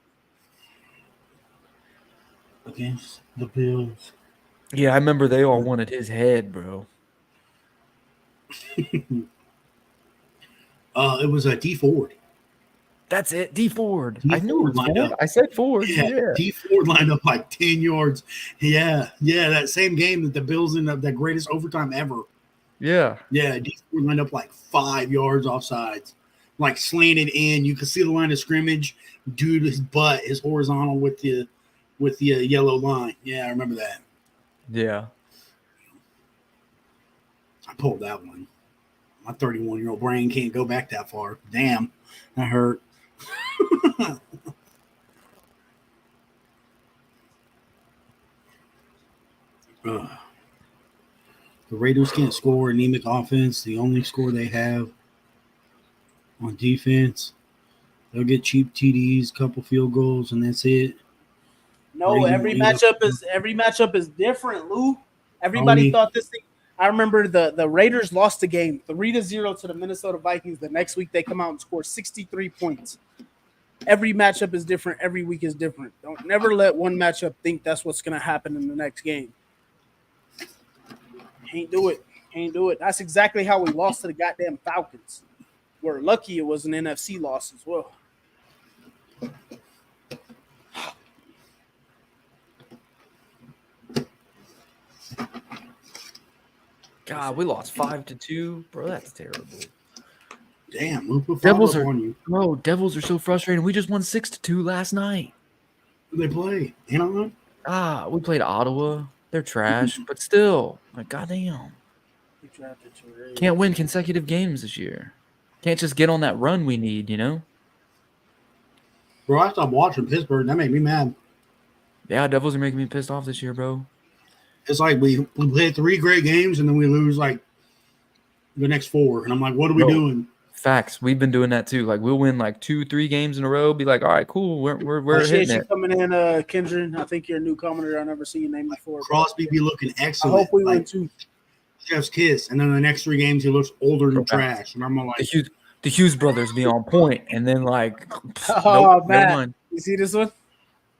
against the Bills. Yeah, I remember they all wanted his head, bro. It was a D Ford. That's it. D Ford. D I knew it Ford was lined Ford. up. I said Ford. Yeah, Yeah. D Ford lined up like 10 yards. Yeah, that same game that the Bills ended up that greatest overtime ever. Yeah. Yeah, D Ford lined up like 5 yards offsides, like slanted in. You could see the line of scrimmage. Dude, his butt is horizontal with the yellow line. Yeah, I remember that. Yeah. I pulled that one. My 31-year-old brain can't go back that far. Damn, that hurt. Ugh. The Raiders can't score. Anemic offense. The only score they have on defense. They'll get cheap TDs, couple field goals, and that's it. No, Brady every will end matchup is different, Lou. Everybody Tony. thought this thing. I remember the Raiders lost the game 3-0 to the Minnesota Vikings. The next week they come out and score 63 points. Every matchup is different. Every week is different. Don't never let one matchup think that's what's gonna happen in the next game. Can't do it. Can't do it. That's exactly how we lost to the goddamn Falcons. We're lucky it was an NFC loss as well. God, we lost 5-2, bro. That's terrible. Damn, we'll put Devils five up are- on you. Bro, Devils are so frustrating. We just won 6-2 last night. Who they play? Anaheim? We played Ottawa. They're trash, but still, like, goddamn. Can't win consecutive games this year. Can't just get on that run we need, you know? Bro, I stopped watching Pittsburgh. That made me mad. Yeah, Devils are making me pissed off this year, bro. It's like we played 3 great games and then we lose like the next 4. And I'm like, what are we Bro. doing? Facts. We've been doing that too. Like, we'll win like 2-3 games in a row. Be like, all right, cool. We're Appreciate hitting you it. coming in, Kendra. I think you're a new commenter. I've never seen your name before. Crosby be looking I excellent. hope we like win too. Chef's kiss. And then the next 3 games he looks older than Okay. trash. And I'm like, The Hughes brothers be on point, and then like, Oh, nope, never Matt. mind. You see this one?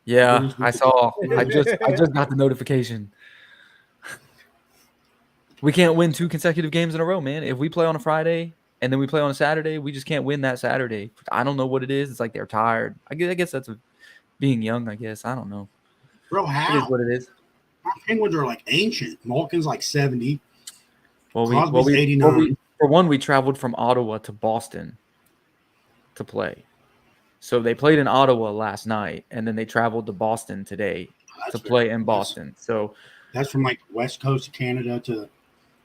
Yeah, I saw. I just got the notification. We can't win 2 consecutive games in a row, man. If we play on a Friday and then we play on a Saturday, we just can't win that Saturday. I don't know what it is. It's like they're tired. I guess that's being young. I guess I don't know. bro, It is how? what it is. My Penguins are like ancient. Malkin's like 70. Well, Crosby's 89. for one, we traveled from Ottawa to Boston to play. So they played in Ottawa last night, and then they traveled to Boston today to play in Boston. So That's from like West Coast of Canada to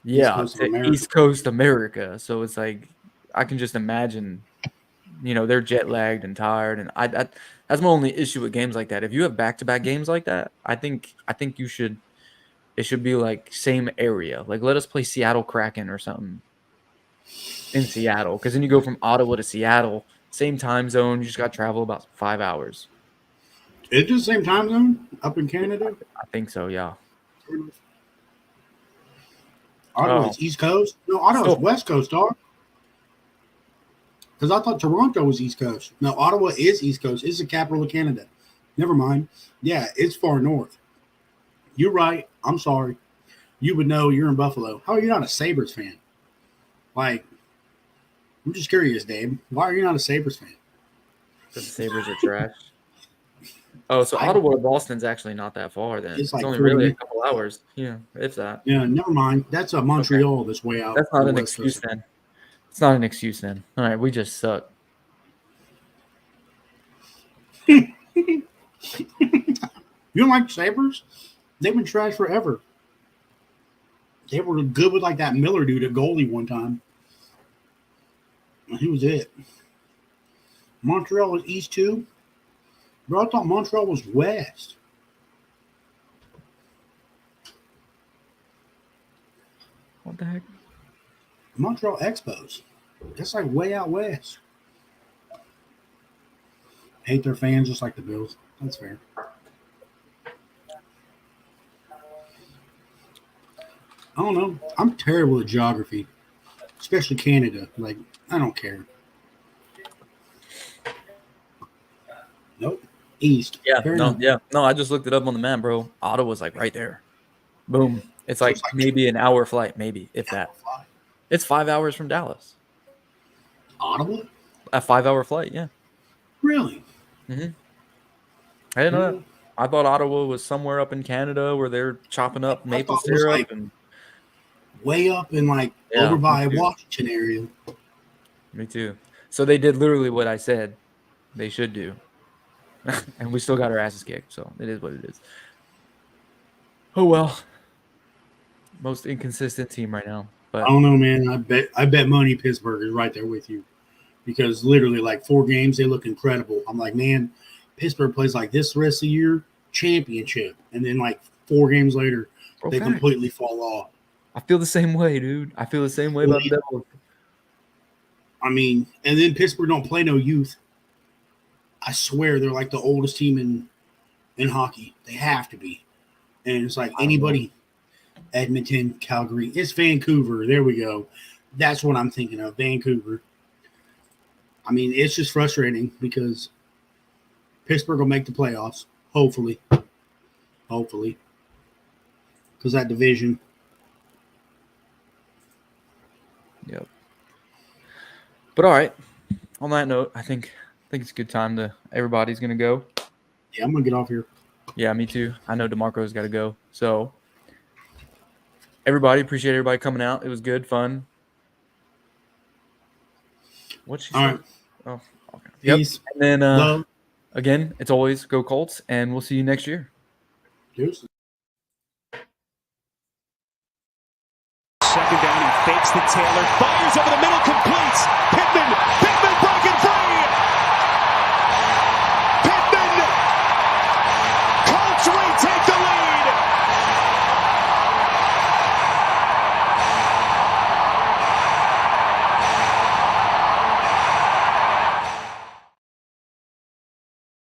yeah, Coast of to America. East Coast America. So it's like I can just imagine they're jet lagged and tired, and that's my only issue with games like that. If you have back-to-back games like that, I think it should be like same area. Like let us play Seattle Kraken or something in Seattle, because then you go from Ottawa to Seattle, same time zone. You just got to travel about 5 hours. Is it the same time zone up in Canada? I think so, yeah. Ottawa's East Coast? No, Ottawa's West Coast, dog. Because I thought Toronto was East Coast. No, Ottawa is East Coast. It's the capital of Canada. Never mind. Yeah, it's far north. You're right. I'm sorry. You would know. You're in Buffalo. How are you not a Sabres fan? Like, I'm just curious, Dave. Why are you not a Sabres fan? Because the Sabres are trash. Oh, so Ottawa to Boston's actually not that far then. It's like only 40 really a couple hours. Yeah, if that. Yeah, never mind. That's a Montreal that's way out. That's not an West excuse Coast. then. It's not an excuse then. All right, we just suck. You don't like Sabres? They've been trash forever. They were good with like that Miller dude at goalie one time. He was it. Montreal was East too. Bro, I thought Montreal was West. What the heck? Montreal Expos. That's like way out west. Hate their fans just like the Bills. That's fair. I don't know. I'm terrible at geography, especially Canada. Like, I don't care. Nope. East. Yeah, Fair no, enough. yeah. No, I just looked it up on the map, bro. Ottawa's like right there. Boom. It's like It's like maybe an hour flight, maybe, if that. It's 5 hours from Dallas. Ottawa? A 5-hour flight, yeah. Really? I didn't know that. I thought Ottawa was somewhere up in Canada where they're chopping up maple thought it was syrup. like- And Way up in like Yeah, over by me too. Washington area. Me too. So they did literally what I said they should do. And we still got our asses kicked, so it is what it is. Oh well. Most inconsistent team right now. But I don't know, man. I bet money Pittsburgh is right there with you. Because literally like 4 games, they look incredible. I'm like, man, Pittsburgh plays like this the rest of the year, championship. And then like 4 games later, they okay. completely fall off. I feel the same way, dude. I feel the same way about the Devils. I mean, and then Pittsburgh don't play no youth. I swear they're like the oldest team in hockey. They have to be. And it's like anybody, Edmonton, Calgary, it's Vancouver. There we go. That's what I'm thinking of, Vancouver. I mean, it's just frustrating because Pittsburgh will make the playoffs, hopefully. Hopefully. Because that division. Yep. But all right. On that note, I think it's a good time to everybody's gonna go. Yeah, I'm going to get off here. Yeah, me too. I know DeMarco's got to go. So everybody, appreciate everybody coming out. It was good, fun. What's she All say? right. Oh, okay. Yep. Peace. And then Love. again, it's always go Colts, and we'll see you next year. Deuces. Second down, he fakes the Taylor, fires over the middle.